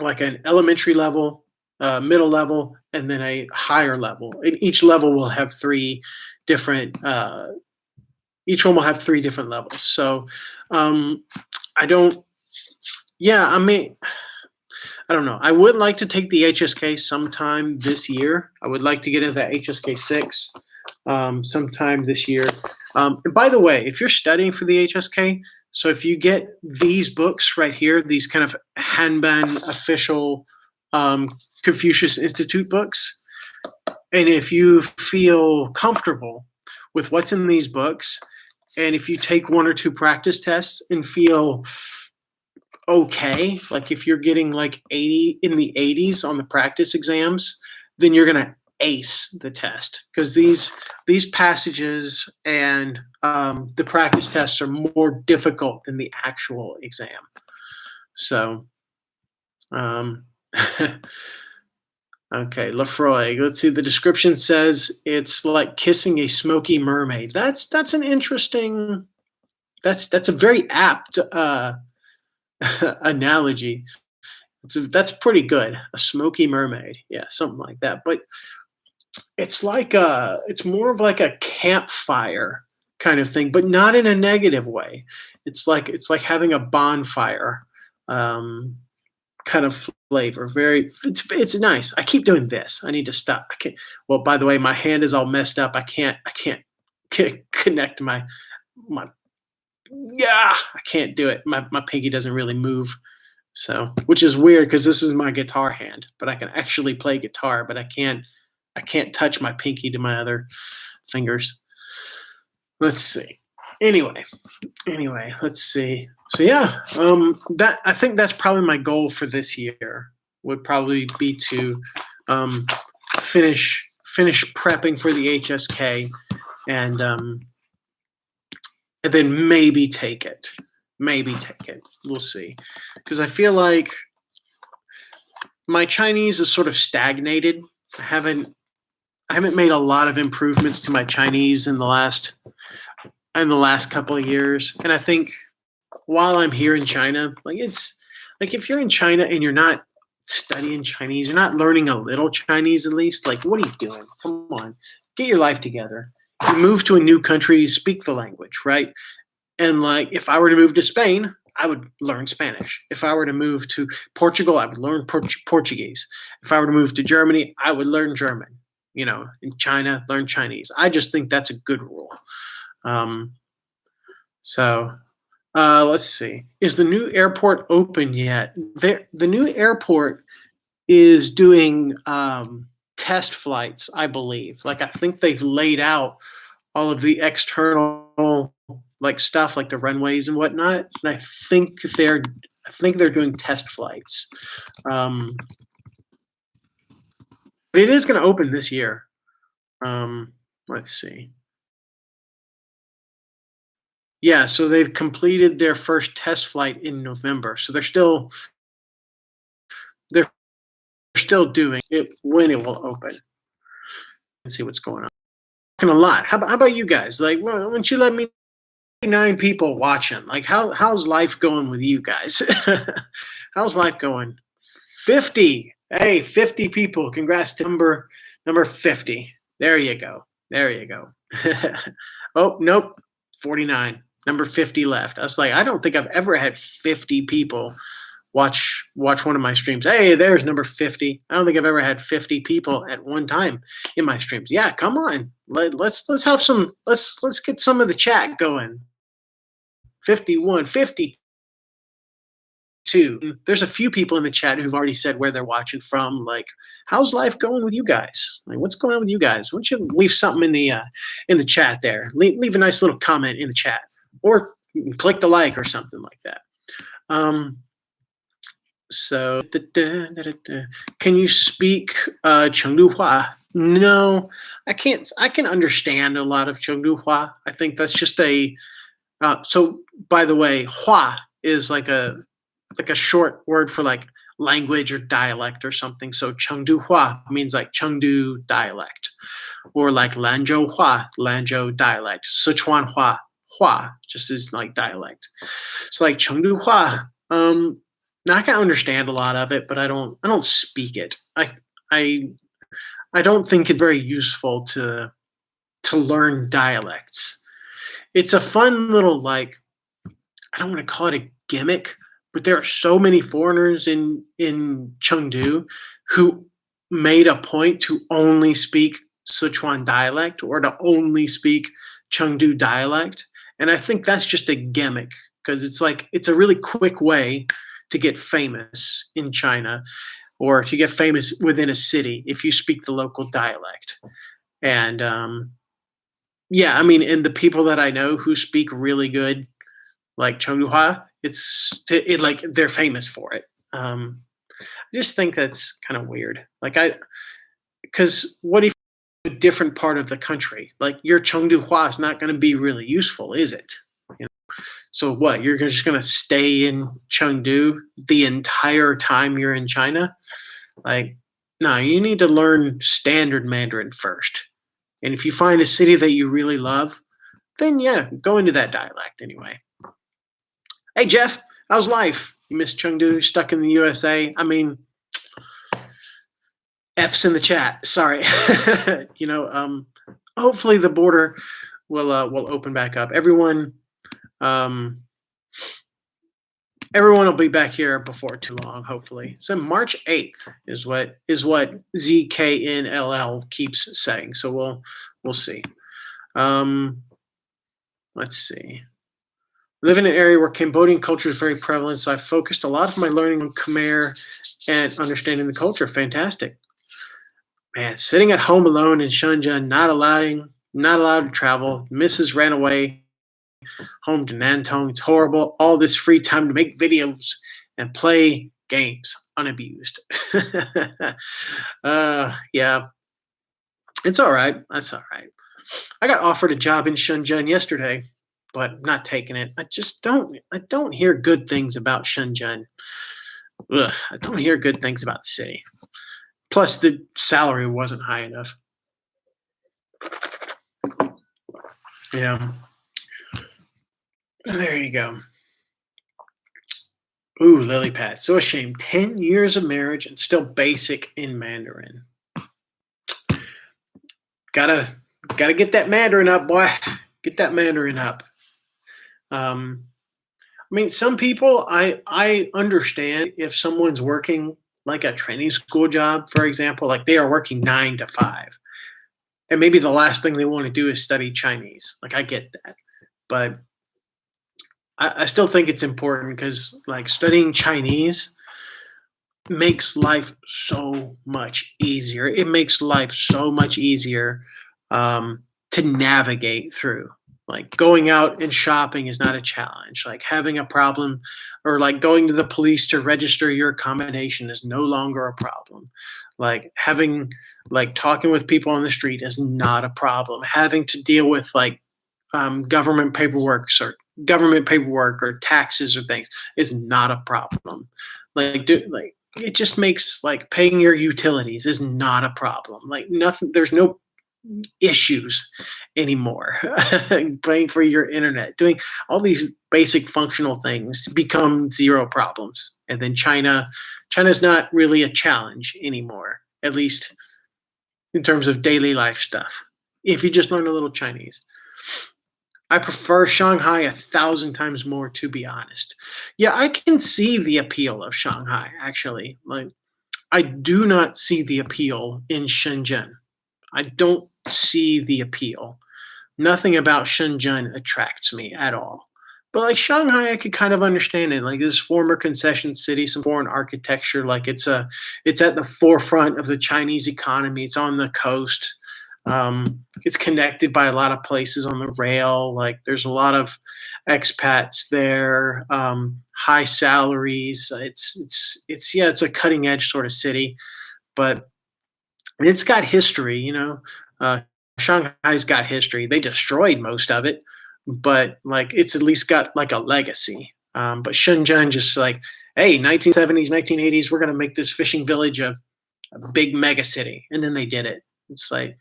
like an elementary level, middle level, and then a higher level. And each level will have three different. Each one will have three different levels. So um, I don't. Yeah, I mean, I don't know. I would like to take the HSK sometime this year. I would like to get into that HSK 6 sometime this year. And by the way, if you're studying for the HSK, so if you get these books right here, these kind of Hanban official Confucius Institute books, and if you feel comfortable with what's in these books, and if you take one or two practice tests and feel okay, like if you're getting like 80 in the 80s on the practice exams, then you're gonna ace the test because these passages and the practice tests are more difficult than the actual exam. So, um, okay, Lefroy. Let's see. The description says it's like kissing a smoky mermaid. That's an interesting. That's a very apt analogy. That's pretty good. A smoky mermaid. Yeah, something like that. But it's like it's more of like a campfire kind of thing, but not in a negative way. It's like having a bonfire kind of flavor. It's nice. I keep doing this. I need to stop. I can't. Well, by the way, my hand is all messed up. I can't connect my yeah, I can't do it. My pinky doesn't really move. So, which is weird because this is my guitar hand, but I can actually play guitar, but I can't touch my pinky to my other fingers. Let's see. Anyway, let's see. So yeah, that I think that's probably my goal for this year would probably be to um, finish prepping for the HSK and then maybe take it. Maybe take it. We'll see. Because I feel like my Chinese is sort of stagnated. I haven't made a lot of improvements to my Chinese in the last couple of years. And I think while I'm here in China, like it's like if you're in China and you're not studying Chinese, you're not learning a little Chinese at least, like what are you doing? Come on. Get your life together. You move to a new country, you speak the language, right? And like if I were to move to Spain, I would learn Spanish. If I were to move to Portugal, I would learn Portuguese. If I were to move to Germany, I would learn German. In China, learn Chinese. I just think that's a good rule. So let's see. Is the new airport open yet? The new airport is doing test flights, I believe. Like I think they've laid out all of the external like stuff, like the runways and whatnot. And I think they're doing test flights. But it is going to open this year. Let's see. Yeah, so they've completed their first test flight in November. So they're still doing it when it will open. And see what's going on. A lot. How about you guys? Like, why don't you let me 9 people watching? Like, how's life going with you guys? How's life going? 50. Hey, 50 people. Congrats to number 50. There you go. Oh, nope. 49. Number 50 left. I was like, I don't think I've ever had 50 people watch one of my streams. Hey, there's number 50. I don't think I've ever had 50 people at one time in my streams. Yeah, come on. Let's have some let's get some of the chat going. 51, 52. There's a few people in the chat who've already said where they're watching from. Like, how's life going with you guys? Like, what's going on with you guys? Why don't you leave something in the chat there? Leave a nice little comment in the chat, or click the like or something like that. So, can you speak Chengdu Hua? No, I can't. I can understand a lot of Chengdu Hua. I think that's just a. So, by the way, Hua is like a short word for like language or dialect or something. So Chengdu Hua means like Chengdu dialect, or like Lanzhou Hua, Lanzhou dialect. Sichuan Hua just is like dialect. It's like Chengdu Hua. Now I can understand a lot of it, but I don't speak it. I I don't think it's very useful to learn dialects. It's a fun little like I don't want to call it a gimmick, but there are so many foreigners in Chengdu who made a point to only speak Sichuan dialect or to only speak Chengdu dialect, and I think that's just a gimmick because it's like it's a really quick way to get famous in China or to get famous within a city if you speak the local dialect. And yeah, I mean, and the people that I know who speak really good like Chengduhua, like they're famous for it. I just think that's kind of weird. Like because what if a different part of the country, like your Chengduhua is not going to be really useful, is it? You know? So what? You're just going to stay in Chengdu the entire time you're in China? Like, no, you need to learn standard Mandarin first. And if you find a city that you really love, then yeah, go into that dialect anyway. Hey Jeff, how's life? You miss Chengdu, stuck in the USA? I mean, F's in the chat. Sorry. you know, hopefully the border will open back up. Um, everyone will be back here before too long, hopefully. So March 8th is what ZKNLL keeps saying. So we'll see. Let's see. I live in an area where Cambodian culture is very prevalent, so I focused a lot of my learning on Khmer and understanding the culture. Fantastic. Man, sitting at home alone in Shenzhen, not allowed to travel. Mrs. ran away home to Nantong. It's horrible. All this free time to make videos and play games unabused. Yeah, it's all right. That's all right. I got offered a job in Shenzhen yesterday, but I'm not taking it. I don't hear good things about Shenzhen. Ugh, I don't hear good things about the city. Plus, the salary wasn't high enough. Yeah, there you go. Ooh, lily pad. So a shame. 10 years of marriage and still basic in Mandarin. Gotta gotta get that Mandarin up, boy. Get that Mandarin up. Um, I mean, some people I understand if someone's working like a training school job, for example, like they are working 9 to 5, and maybe the last thing they want to do is study Chinese. Like I get that, but I still think it's important because like studying Chinese makes life so much easier. It makes life so much easier to navigate through. Like going out and shopping is not a challenge. Like having a problem or like going to the police to register your accommodation is no longer a problem. Like having like talking with people on the street is not a problem. Having to deal with like government paperwork or taxes or things is not a problem. Like it just makes like paying your utilities is not a problem. Like nothing, there's no issues anymore. Paying for your internet, doing all these basic functional things become zero problems. And then China's not really a challenge anymore, at least in terms of daily life stuff. If you just learn a little Chinese. I prefer Shanghai 1,000 times more, to be honest. Yeah, I can see the appeal of Shanghai, actually. Like, I do not see the appeal in Shenzhen. I don't see the appeal. Nothing about Shenzhen attracts me at all. But like Shanghai, I could kind of understand it. Like this former concession city, some foreign architecture. Like it's at the forefront of the Chinese economy. It's on the coast. It's connected by a lot of places on the rail. Like there's a lot of expats there. High salaries. It's yeah, it's a cutting edge sort of city, but it's got history. Uh, Shanghai's got history. They destroyed most of it, but like it's at least got like a legacy. But Shenzhen just like, hey, 1970s, 1980s, we're gonna make this fishing village a big mega city, and then they did it. It's like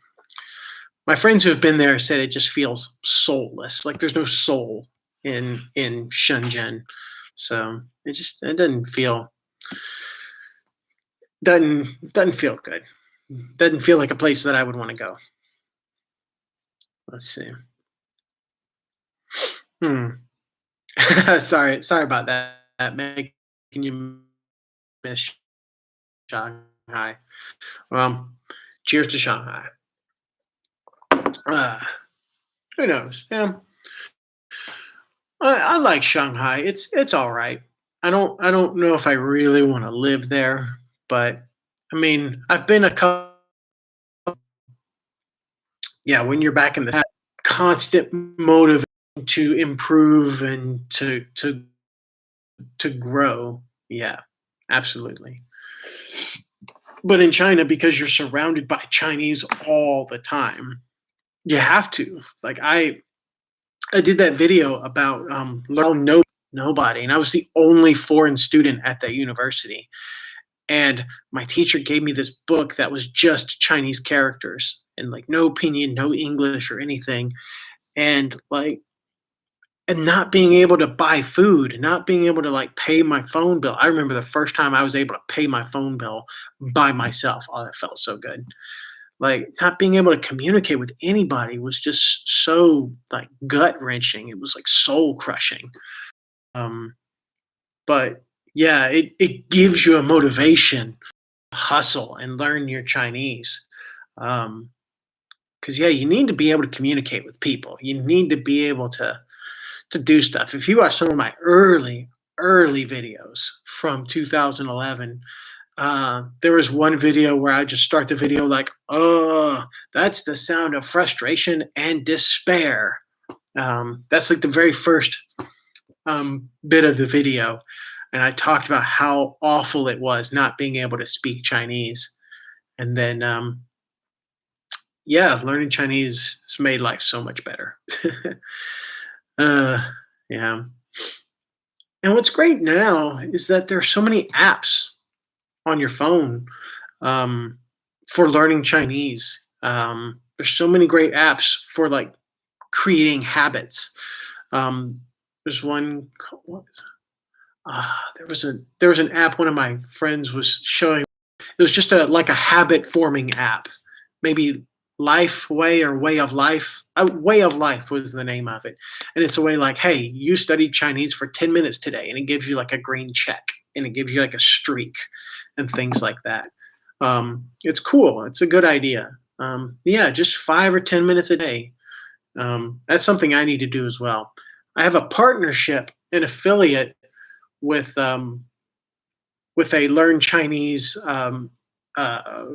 my friends who have been there said it just feels soulless. Like there's no soul in Shenzhen. So it doesn't feel good. Doesn't feel like a place that I would want to go. Let's see. Hmm. Sorry about that. Making you miss Shanghai. Well, cheers to Shanghai. Uh, who knows? Yeah, I like Shanghai. It's all right. I don't know if I really want to live there, but I mean, I've been a couple. Yeah, when you're back in the constant motive to improve and to grow. Yeah, absolutely. But in China, because you're surrounded by Chinese all the time, you have to. Like I did that video about learn nobody, and I was the only foreign student at that university. And my teacher gave me this book that was just Chinese characters and like no opinion, no English or anything. And like and not being able to buy food, not being able to like pay my phone bill. I remember the first time I was able to pay my phone bill by myself. Oh, that felt so good. Like not being able to communicate with anybody was just so like gut wrenching. It was like soul crushing. Um, but yeah, it gives you a motivation to hustle and learn your Chinese. Because yeah, you need to be able to communicate with people. You need to be able to do stuff. If you watch some of my early videos from 2011, there was one video where I just start the video like, "Oh, that's the sound of frustration and despair." That's like the very first bit of the video, and I talked about how awful it was not being able to speak Chinese, and then yeah, learning Chinese has made life so much better. uh, yeah. And what's great now is that there are so many apps on your phone um, for learning Chinese. There's so many great apps for like creating habits. There's one. There was an app one of my friends was showing. It was just a like a habit forming app, maybe Life Way or Way of Life. Way of Life was the name of it, and it's a way like, hey, you studied Chinese for 10 minutes today, and it gives you like a green check, and it gives you like a streak, and things like that. It's cool. It's a good idea. Yeah, just 5 or 10 minutes a day. That's something I need to do as well. I have a partnership, an affiliate with a Learn Chinese uh,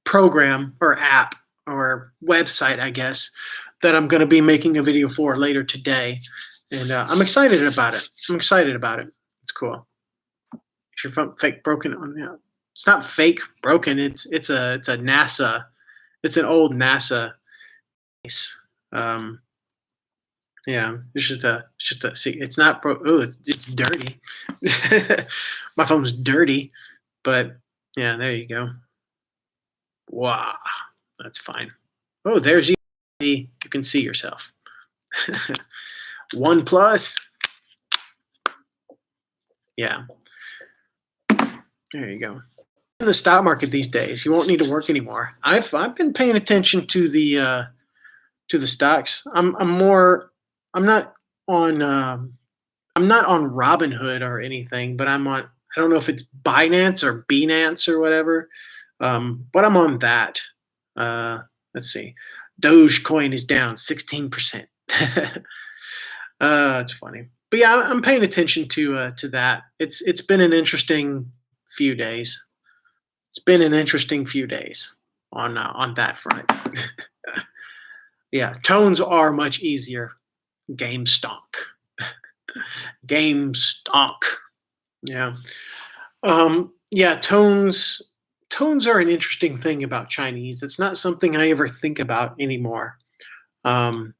program or app or website, I guess, that I'm going to be making a video for later today, and I'm excited about it. I'm excited about it. It's cool. Is your phone fake broken on yeah? It's not fake broken. It's a NASA. It's an old NASA piece. Um, yeah, it's just a see. It's not bro. Oh, it's dirty. My phone's dirty, but yeah, there you go. Wow, that's fine. Oh, there's you. You can see yourself. One plus. Yeah, there you go. In the stock market these days, you won't need to work anymore. I've been paying attention to the stocks. I'm more. I'm not on. I'm not on Robinhood or anything, but I'm on. I don't know if it's Binance or Binance or whatever, but I'm on that. Uh, let's see. Dogecoin is down 16%. It's funny, but yeah, I'm paying attention to that. It's been an interesting few days. It's been an interesting few days on that front. Yeah, tones are much easier. Game stonk. Game stonk. Yeah. Yeah, tones are an interesting thing about Chinese. It's not something I ever think about anymore. Um,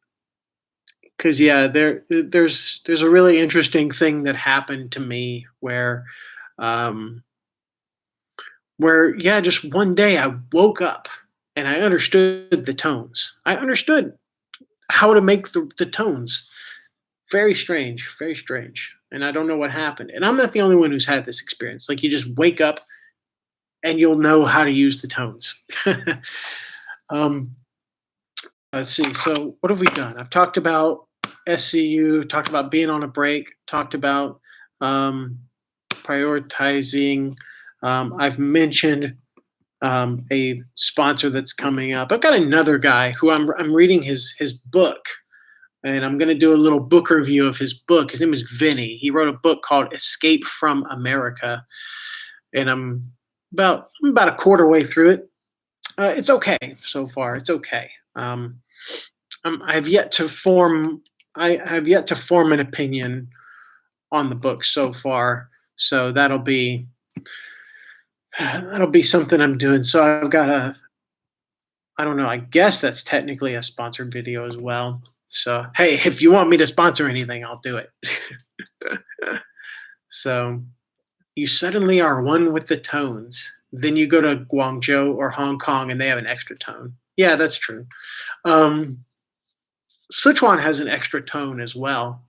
because yeah, there's a really interesting thing that happened to me um, where yeah, just one day I woke up and I understood the tones. I understood how to make the tones very strange, very strange. And I don't know what happened. And I'm not the only one who's had this experience. Like you just wake up and you'll know how to use the tones. um, let's see. So what have we done? I've talked about SCU, talked about being on a break, talked about um, prioritizing. I've mentioned a sponsor that's coming up. I've got another guy who I'm reading his book, and I'm going to do a little book review of his book. His name is Vinny. He wrote a book called Escape from America, and I'm about a quarter way through it. It's okay so far. It's okay. I have yet to form. I have yet to form an opinion on the book so far. So that'll be something I'm doing. So I've got I don't know. I guess that's technically a sponsored video as well. So hey, if you want me to sponsor anything, I'll do it. So you suddenly are one with the tones. Then you go to Guangzhou or Hong Kong and they have an extra tone. Yeah, that's true. Sichuan has an extra tone as well.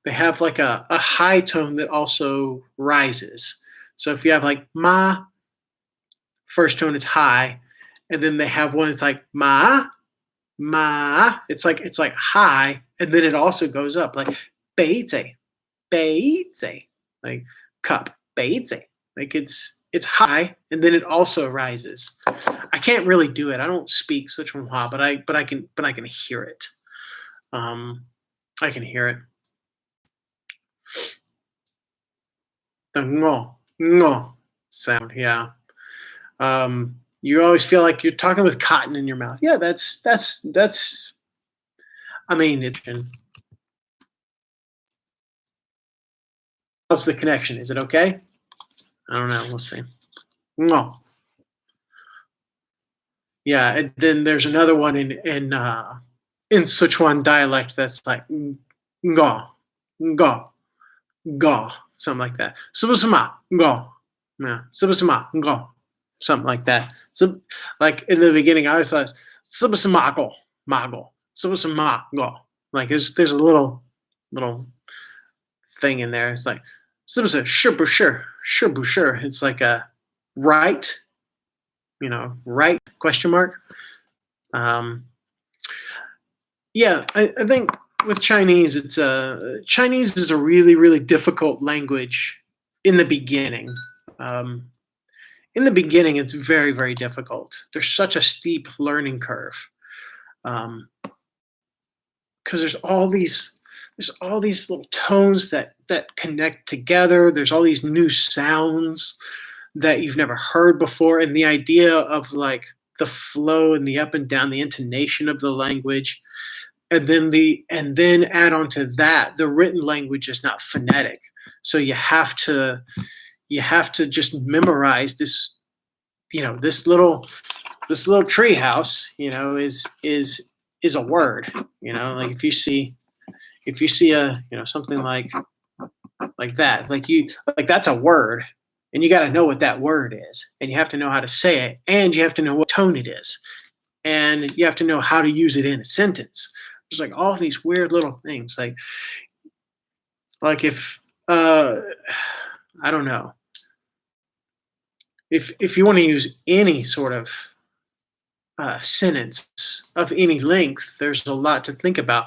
They have like a high tone that also rises. So if you have like ma, first tone is high, and then they have one that's like ma, ma. It's like high, and then it also goes up like beizi, beizi, like cup, beizi. Like it's high, and then it also rises. I can't really do it. I don't speak Sichuanhua, but I can hear it. I can hear it. The ngo sound, yeah. You always feel like you're talking with cotton in your mouth. Yeah, that's. I mean, how's the connection? Is it okay? I don't know. We'll see. Ngo. Yeah, and then there's another one in Sichuan dialect that's like ngo, ngo, go, something like that. Subusama, go. Yeah, subusama, go. Something like that. So, like in the beginning, I always thought subusamago, mago, subusamago. Like there's a little thing in there. It's like subusa, sure. It's like a right, right question mark. Yeah, I think with Chinese, Chinese is a really difficult language in the beginning. In the beginning, it's very difficult. There's such a steep learning curve because there's all these little tones that connect together. There's all these new sounds that you've never heard before, and the idea of like the flow and the up and down, the intonation of the language. And then add on to that, the written language is not phonetic. So you have to just memorize this, this little tree house, is a word, like if you see a, something like that, like that's a word, and you got to know what that word is, and you have to know how to say it, and you have to know what tone it is, and you have to know how to use it in a sentence. There's like all these weird little things, like if I don't know, if you want to use any sort of sentence of any length, there's a lot to think about.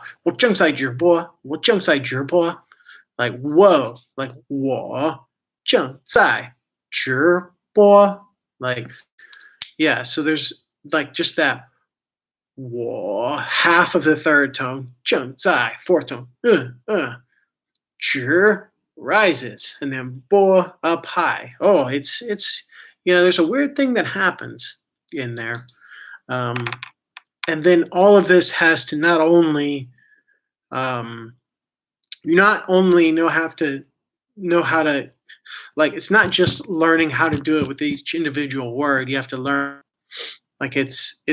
Like whoa, like 我正在直播, like yeah. So there's like just that. 我 half of the third tone, 正在 fourth tone, 直 rises, and then 波 up high. Oh, it's there's a weird thing that happens in there, and then all of this has to not only know how to, like, it's not just learning how to do it with each individual word. You have to learn. Like it's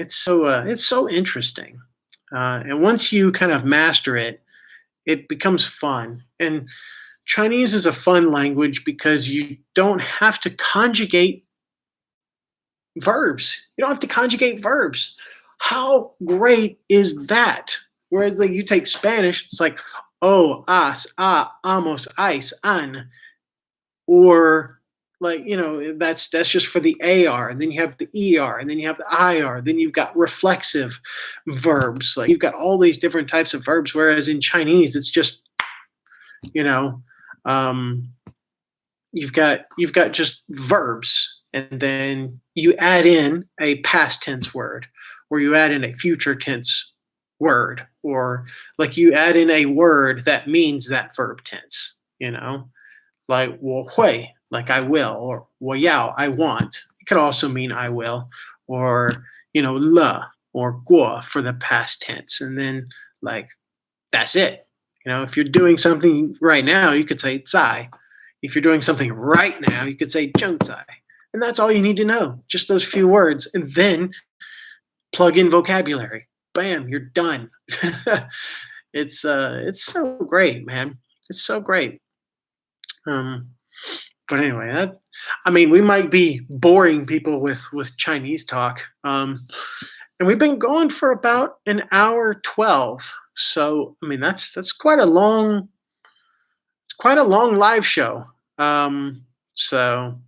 so interesting, and once you kind of master it, it becomes fun. And Chinese is a fun language because you don't have to conjugate verbs. You don't have to conjugate verbs. How great is that? Whereas like you take Spanish, it's like oh, as, amos, ice, an, or like that's just for the AR, and then you have the ER, and then you have the IR, then you've got reflexive verbs. Like you've got all these different types of verbs, whereas in Chinese it's just you know um, you've got just verbs, and then you add in a past tense word, or you add in a future tense word, or like you add in a word that means that verb tense. Like 我会, like I will, or 我要, I want. It could also mean I will, or le or 过 for the past tense, and then like that's it. If you're doing something right now, you could say 在. If you're doing something right now, you could say 正在. And that's all you need to know, just those few words, and then plug in vocabulary. Bam, you're done. It's so great, man. It's so great. Um, but anyway, we might be boring people with Chinese talk. And we've been going for about an hour 12. So that's quite a long live show. So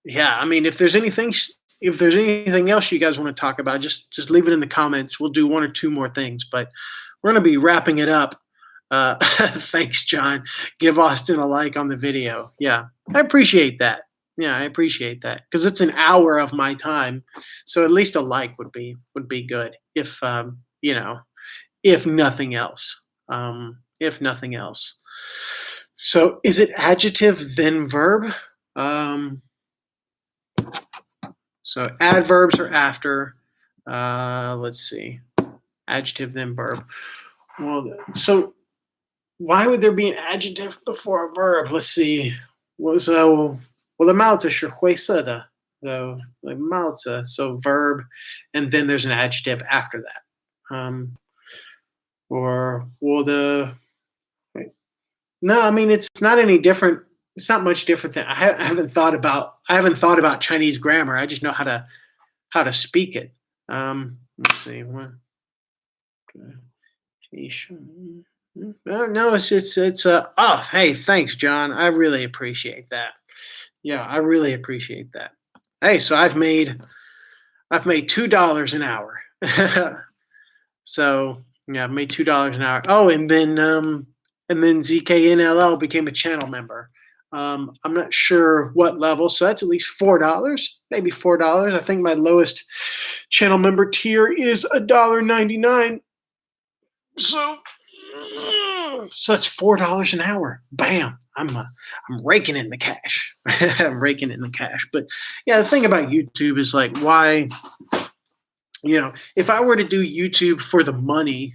yeah, if there's anything else you guys want to talk about, just leave it in the comments. We'll do one or two more things, but we're gonna be wrapping it up. Thanks, John. Give Austin a like on the video. Yeah, I appreciate that. Yeah, I appreciate that because it's an hour of my time, so at least a like would be good if nothing else. If nothing else. So, is it adjective then verb? So adverbs are after. Let's see, adjective then verb. Well, so why would there be an adjective before a verb? Let's see. The 帽子是灰色的. So like 帽子, so verb, and then there's an adjective after that. Or no, it's not any different. It's not much different than I haven't thought about Chinese grammar. I just know how to speak it. Let's see. No, it's oh, hey, thanks, John. I really appreciate that. Yeah, I really appreciate that. Hey, so I've made $2 an hour. So yeah, I've made $2 an hour. Oh, and then ZKNLL became a channel member. I'm not sure what level, so that's at least $4, maybe $4. I think my lowest channel member tier is $1.99. So that's $4 an hour. Bam! I'm raking in the cash. I'm raking in the cash. But yeah, the thing about YouTube is like, why? If I were to do YouTube for the money,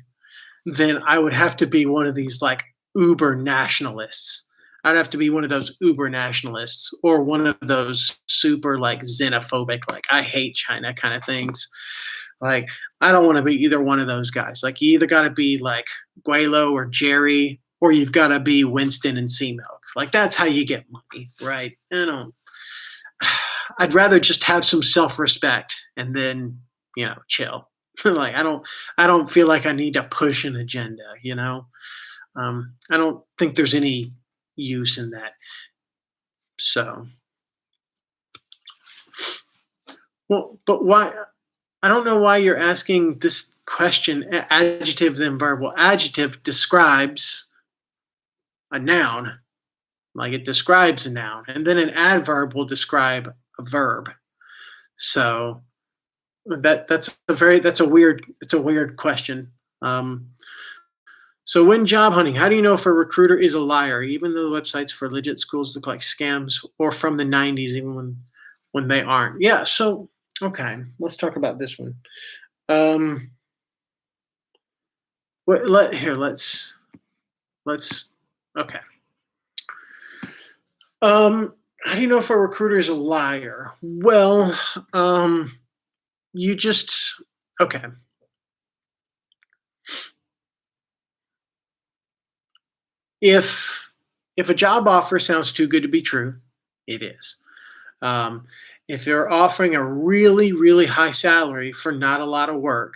then I would have to be one of these like uber nationalists. I'd have to be one of those uber nationalists, or one of those super like xenophobic, like I hate China kind of things. Like I don't want to be either one of those guys. Like you either got to be like Guelo or Jerry, or you've got to be Winston and Sea Milk. Like that's how you get money, right? I'd rather just have some self-respect and then chill. Like I don't feel like I need to push an agenda. I don't think there's any use in that. So, well, but why? I don't know why you're asking this question. Adjective then verb. Well, adjective describes a noun, like it describes a noun, and then an adverb will describe a verb. So that's a weird question. So when job hunting, how do you know if a recruiter is a liar, even though the websites for legit schools look like scams, or from the 90s, even when they aren't? Yeah. So okay, let's talk about this one. Let's okay. How do you know if a recruiter is a liar? Well, you just okay. If a job offer sounds too good to be true, it is. If they're offering a really, really high salary for not a lot of work,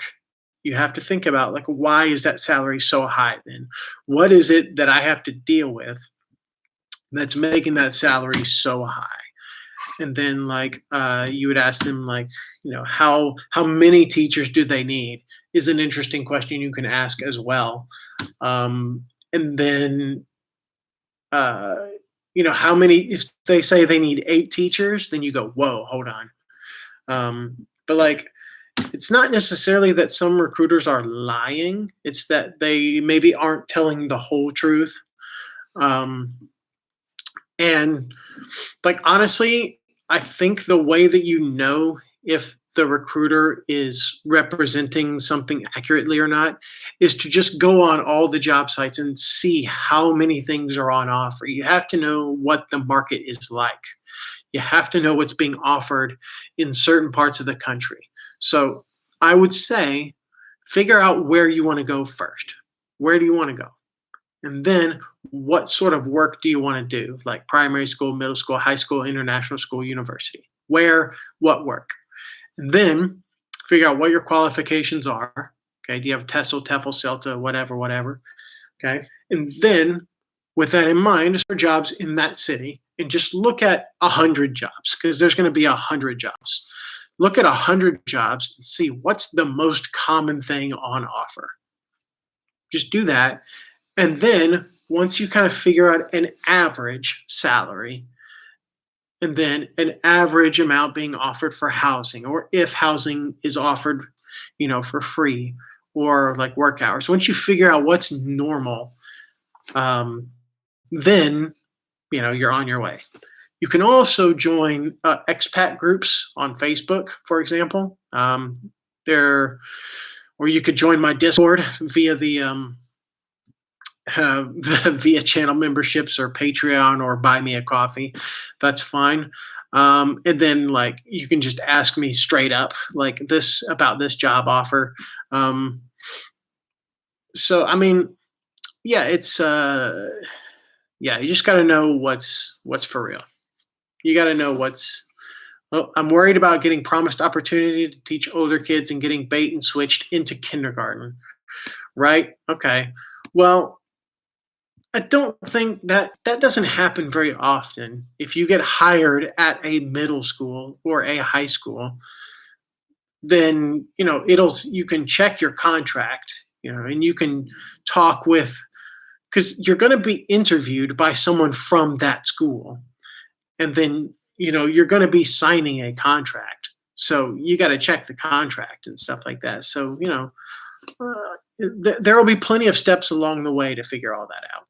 you have to think about, like, why is that salary so high then? What is it that I have to deal with that's making that salary so high? And then, like, you would ask them, like, how many teachers do they need is an interesting question you can ask as well. And then, uh, how many, if they say they need 8 teachers, then you go, whoa, hold on. But like, it's not necessarily that some recruiters are lying. It's that they maybe aren't telling the whole truth. Um, and like, honestly, I think the way that you know if the recruiter is representing something accurately or not is to just go on all the job sites and see how many things are on offer. You have to know what the market is like. You have to know what's being offered in certain parts of the country. So I would say figure out where you want to go first. Where do you want to go? And then what sort of work do you want to do? Like primary school, middle school, high school, international school, university. Where, what work? And then figure out what your qualifications are. Okay. Do you have TESOL, TEFL, CELTA, whatever, whatever. Okay. And then with that in mind, for jobs in that city and just look at 100 jobs because there's going to be 100 jobs. Look at 100 jobs and see what's the most common thing on offer. Just do that. And then once you kind of figure out an average salary and then an average amount being offered for housing, or if housing is offered, for free or like work hours, once you figure out what's normal, then, you're on your way. You can also join expat groups on Facebook, for example. There, or you could join my Discord via the via channel memberships or Patreon or buy me a coffee. That's fine. And then like you can just ask me straight up like this about this job offer. So I mean, yeah, it's yeah, you just got to know what's for real. You got to know what's. Well, I'm worried about getting promised opportunity to teach older kids and getting bait and switched into kindergarten. Right? Okay. Well, I don't think that doesn't happen very often. If you get hired at a middle school or a high school, then you can check your contract, and you can talk with, because you're going to be interviewed by someone from that school, and then you're going to be signing a contract, so you got to check the contract and stuff like that. So there will be plenty of steps along the way to figure all that out.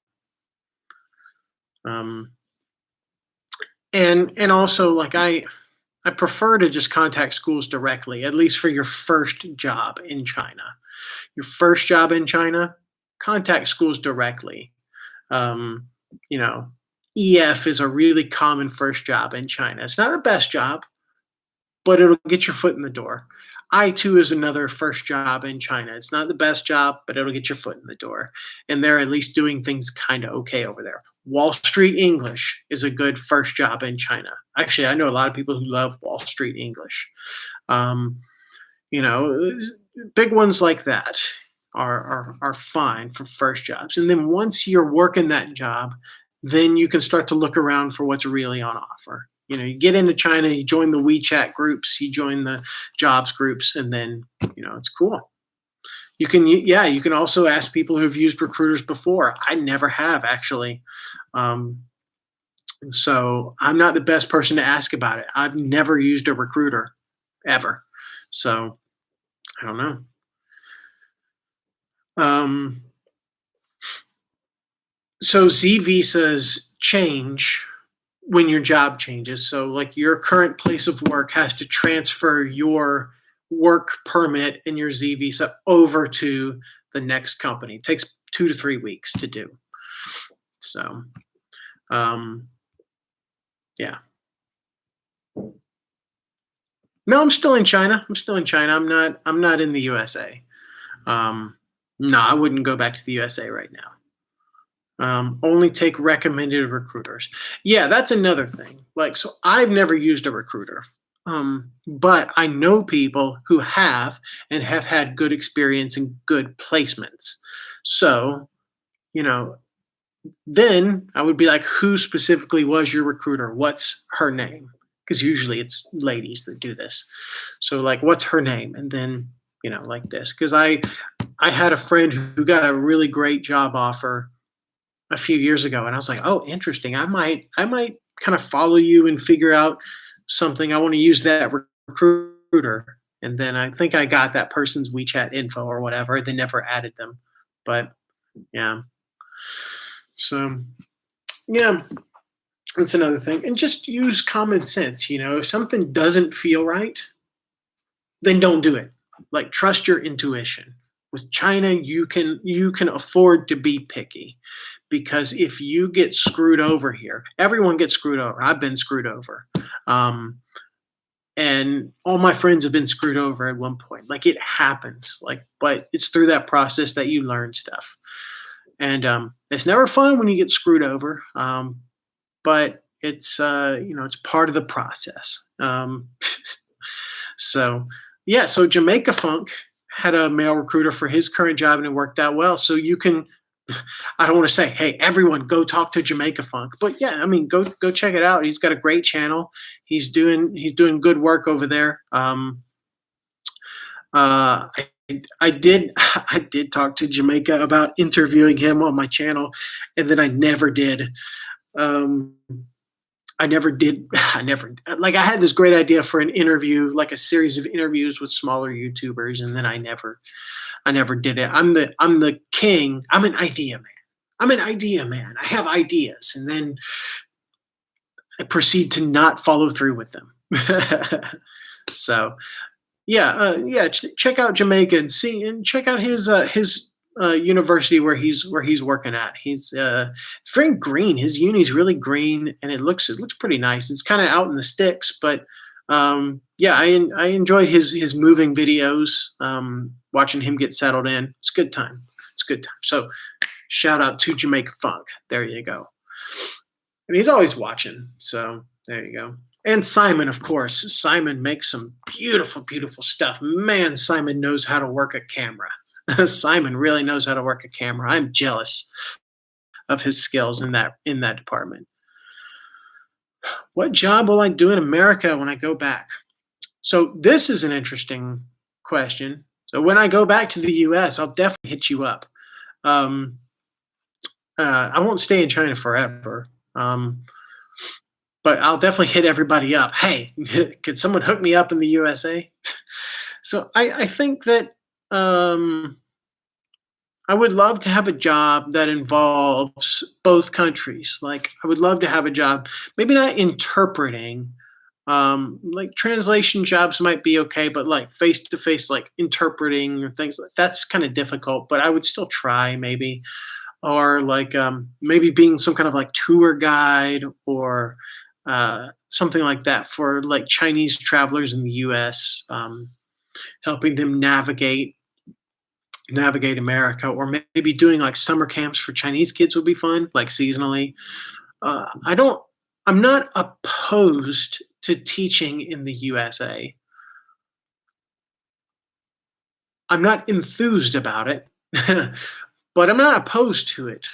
And also like I prefer to just contact schools directly, at least for your first job in China. Your first job in China, contact schools directly. EF is a really common first job in China. It's not the best job, but it'll get your foot in the door. I2 is another first job in China. It's not the best job, but it'll get your foot in the door. And they're at least doing things kind of okay over there. Wall Street English is a good first job in China. Actually, I know a lot of people who love Wall Street English. Big ones like that are fine for first jobs. And then once you're working that job, then you can start to look around for what's really on offer. You get into China, you join the WeChat groups, you join the jobs groups, and then, it's cool. You can also ask people who've used recruiters before. I never have, actually. So I'm not the best person to ask about it. I've never used a recruiter, ever. So I don't know. So Z visas change when your job changes. So like your current place of work has to transfer your work permit and your Z visa over to the next company. It takes 2 to 3 weeks to do. So, yeah. No, I'm still in China. I'm not in the USA. No, I wouldn't go back to the USA right now. Only take recommended recruiters. Yeah, that's another thing. Like, so I've never used a recruiter. But I know people who have and have had good experience and good placements. So, you know, then I would be like, who specifically was your recruiter? What's her name? Because usually it's ladies that do this. So like, what's her name? And then, like this. Because I had a friend who got a really great job offer a few years ago, and I was like, oh, interesting. I might kind of follow you and figure out something. I want to use that recruiter. And then I think I got that person's WeChat info or whatever. They never added them. But yeah. So yeah, that's another thing. And just use common sense. If something doesn't feel right, then don't do it. Like trust your intuition. With China, you can afford to be picky because if you get screwed over here, everyone gets screwed over. I've been screwed over. Um, and all my friends have been screwed over at one point. Like it happens. But it's through that process that you learn stuff. And it's never fun when you get screwed over. But it's part of the process. So yeah, so Jamaica Funk had a male recruiter for his current job and it worked out well. So you can, I don't want to say, hey, everyone go talk to Jamaica Funk, but yeah, I mean, go check it out. He's got a great channel. He's doing good work over there. I did I did talk to Jamaica about interviewing him on my channel, and then I never did. Um, I never did. I never like. I had this great idea for an interview, like a series of interviews with smaller YouTubers, and then I never did it. I'm the king. I'm an idea man. I'm an idea man. I have ideas, and then I proceed to not follow through with them. So yeah, yeah. Check out Jamaica and see, and check out his university where he's working at. It's very green. His uni's really green, and it looks pretty nice. It's kind of out in the sticks, but yeah, I enjoyed his moving videos. Watching him get settled in, it's a good time. It's a good time. So shout out to Jamaica Funk. There you go. And he's always watching. So there you go. And Simon, of course. Simon makes some beautiful, beautiful stuff. Man, Simon knows how to work a camera. Simon really knows how to work a camera. I'm jealous of his skills in that department. What job will I do in America when I go back? So this is an interesting question. So when I go back to the U.S., I'll definitely hit you up. Um, I won't stay in China forever. But I'll definitely hit everybody up. Hey, could someone hook me up in the USA? So I think that I would love to have a job that involves both countries. Like I would love to have a job, maybe not interpreting. Like translation jobs might be okay, but like face to face, like interpreting or things like that's kind of difficult. But I would still try maybe, or like maybe being some kind of like tour guide or something like that for like Chinese travelers in the U.S., helping them navigate America, or maybe doing like summer camps for Chinese kids would be fun, like seasonally. I don't. I'm not opposed to teaching in the USA. I'm not enthused about it, but I'm not opposed to it.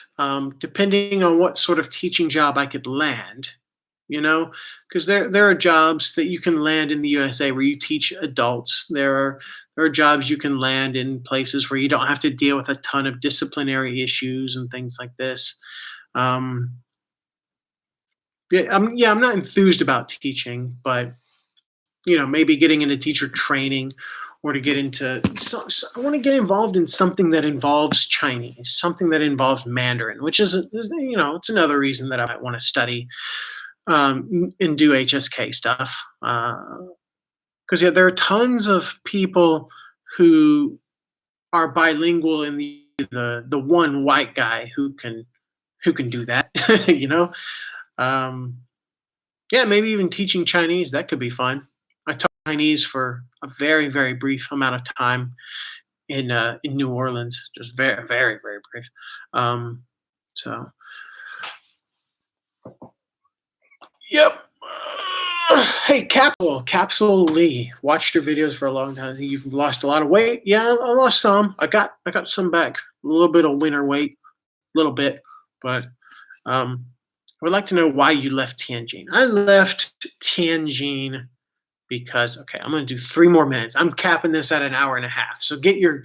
Depending on what sort of teaching job I could land, because there are jobs that you can land in the USA where you teach adults. There are jobs you can land in places where you don't have to deal with a ton of disciplinary issues and things like this. Um, yeah, I'm not enthused about teaching, but maybe getting into teacher training or to get into I want to get involved in something that involves Chinese, something that involves Mandarin, which is it's another reason that I might want to study and do HSK stuff. Because yeah, there are tons of people who are bilingual in the one white guy who can do that. you know. Um, yeah, maybe even teaching Chinese, that could be fun. I taught Chinese for a very very brief amount of time in New Orleans, just very very very brief. So yep. Hey, Capsule Lee. Watched your videos for a long time. You've lost a lot of weight. Yeah, I lost some. I got some back. A little bit of winter weight, a little bit. But I would like to know why you left Tianjin. I left Tianjin because okay, I'm going to do 3 more minutes. I'm capping this at an hour and a half. So get your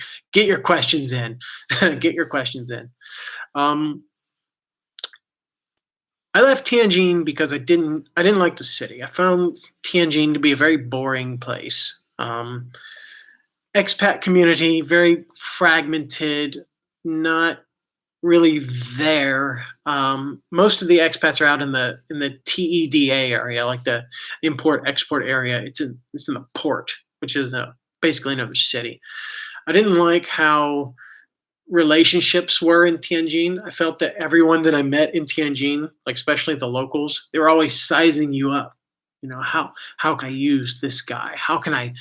questions in. Get your questions in. Um, I left Tianjin because I didn't like the city. I found Tianjin to be a very boring place. Expat community very fragmented, not really there. Most of the expats are out in the TEDA area, like the import export area. It's in the port, which is basically another city. I didn't like how relationships were in Tianjin. I felt that everyone that I met in Tianjin, like especially the locals, they were always sizing you up. You know, how can I use this guy? How can I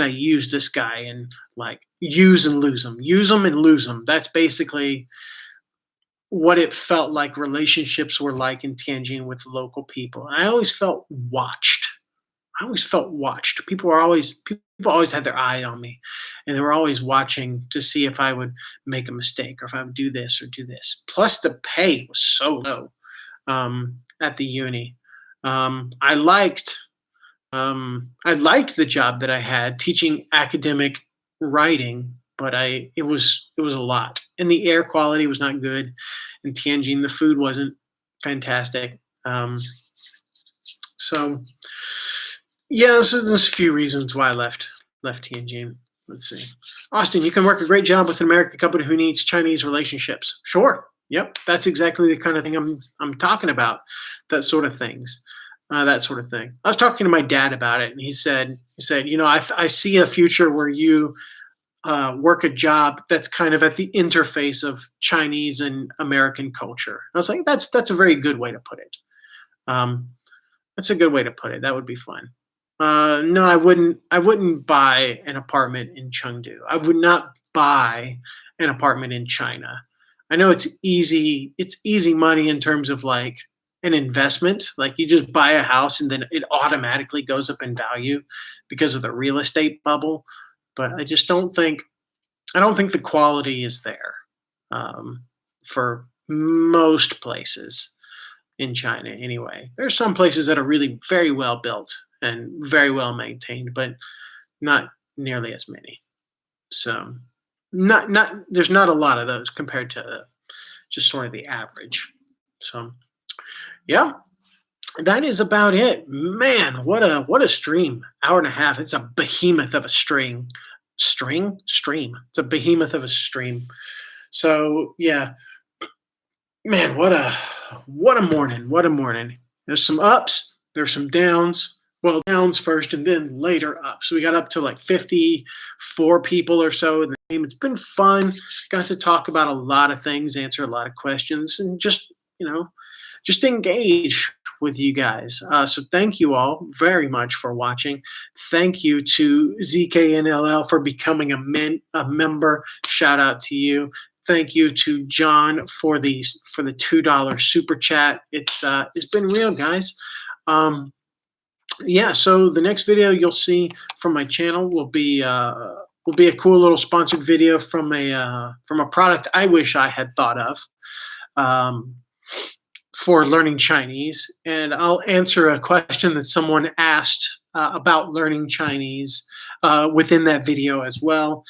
use this guy and like use them and lose them. That's basically what it felt like relationships were like in Tianjin with local people. And I always felt watched. I always felt watched. People always had their eye on me, and they were always watching to see if I would make a mistake or if I would do this or do this. Plus, the pay was so low at the uni. Um, I liked I liked the job that I had teaching academic writing, but it was a lot, and the air quality was not good. In Tianjin, the food wasn't fantastic. So yeah, so there's a few reasons why I left Tianjin. Let's see. Austin, you can work a great job with an American company who needs Chinese relationships. Sure. Yep. That's exactly the kind of thing I'm talking about. That sort of things. That sort of thing. I was talking to my dad about it, and he said, I see a future where you work a job that's kind of at the interface of Chinese and American culture. I was like, that's a very good way to put it. Um, that's a good way to put it. That would be fun. No, I wouldn't. I wouldn't buy an apartment in Chengdu. I would not buy an apartment in China. I know it's easy. It's easy money in terms of like an investment. Like you just buy a house and then it automatically goes up in value because of the real estate bubble. But I just don't think. I don't think the quality is there for most places in China anyway. There's some places that are really very well built and very well maintained, but not nearly as many. So not there's not a lot of those compared to just sort of the average. So yeah, that is about it. Man, what a stream. Hour and a half. It's a behemoth of a stream. It's a behemoth of a stream. So yeah, man, what a morning. What a morning. There's some ups, there's some downs. Well, downs first and then later up. So we got up to like 54 people or so in the game. It's been fun. Got to talk about a lot of things, answer a lot of questions, and just engage with you guys. So thank you all very much for watching. Thank you to ZKNLL for becoming a member. Shout out to you. Thank you to John for the $2 super chat. It's been real, guys. Yeah, so the next video you'll see from my channel will be a cool little sponsored video from a product I wish I had thought of for learning Chinese, and I'll answer a question that someone asked about learning Chinese within that video as well.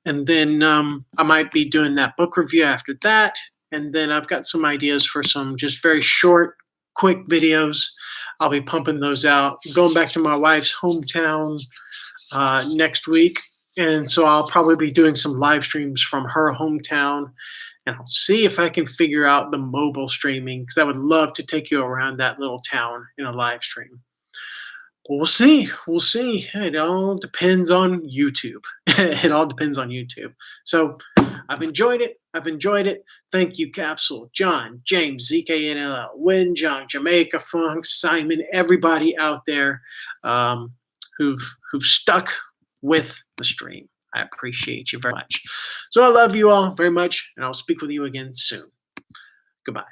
And then I might be doing that book review after that. And then I've got some ideas for some just very short, quick videos. I'll be pumping those out. I'm going back to my wife's hometown next week. And so I'll probably be doing some live streams from her hometown. And I'll see if I can figure out the mobile streaming because I would love to take you around that little town in a live stream. We'll see. We'll see. It all depends on YouTube. It all depends on YouTube. So I've enjoyed it. I've enjoyed it. Thank you, Capsule, John, James, ZKNLL, Win, John, Jamaica Funk, Simon, everybody out there who've stuck with the stream. I appreciate you very much. So I love you all very much, and I'll speak with you again soon. Goodbye.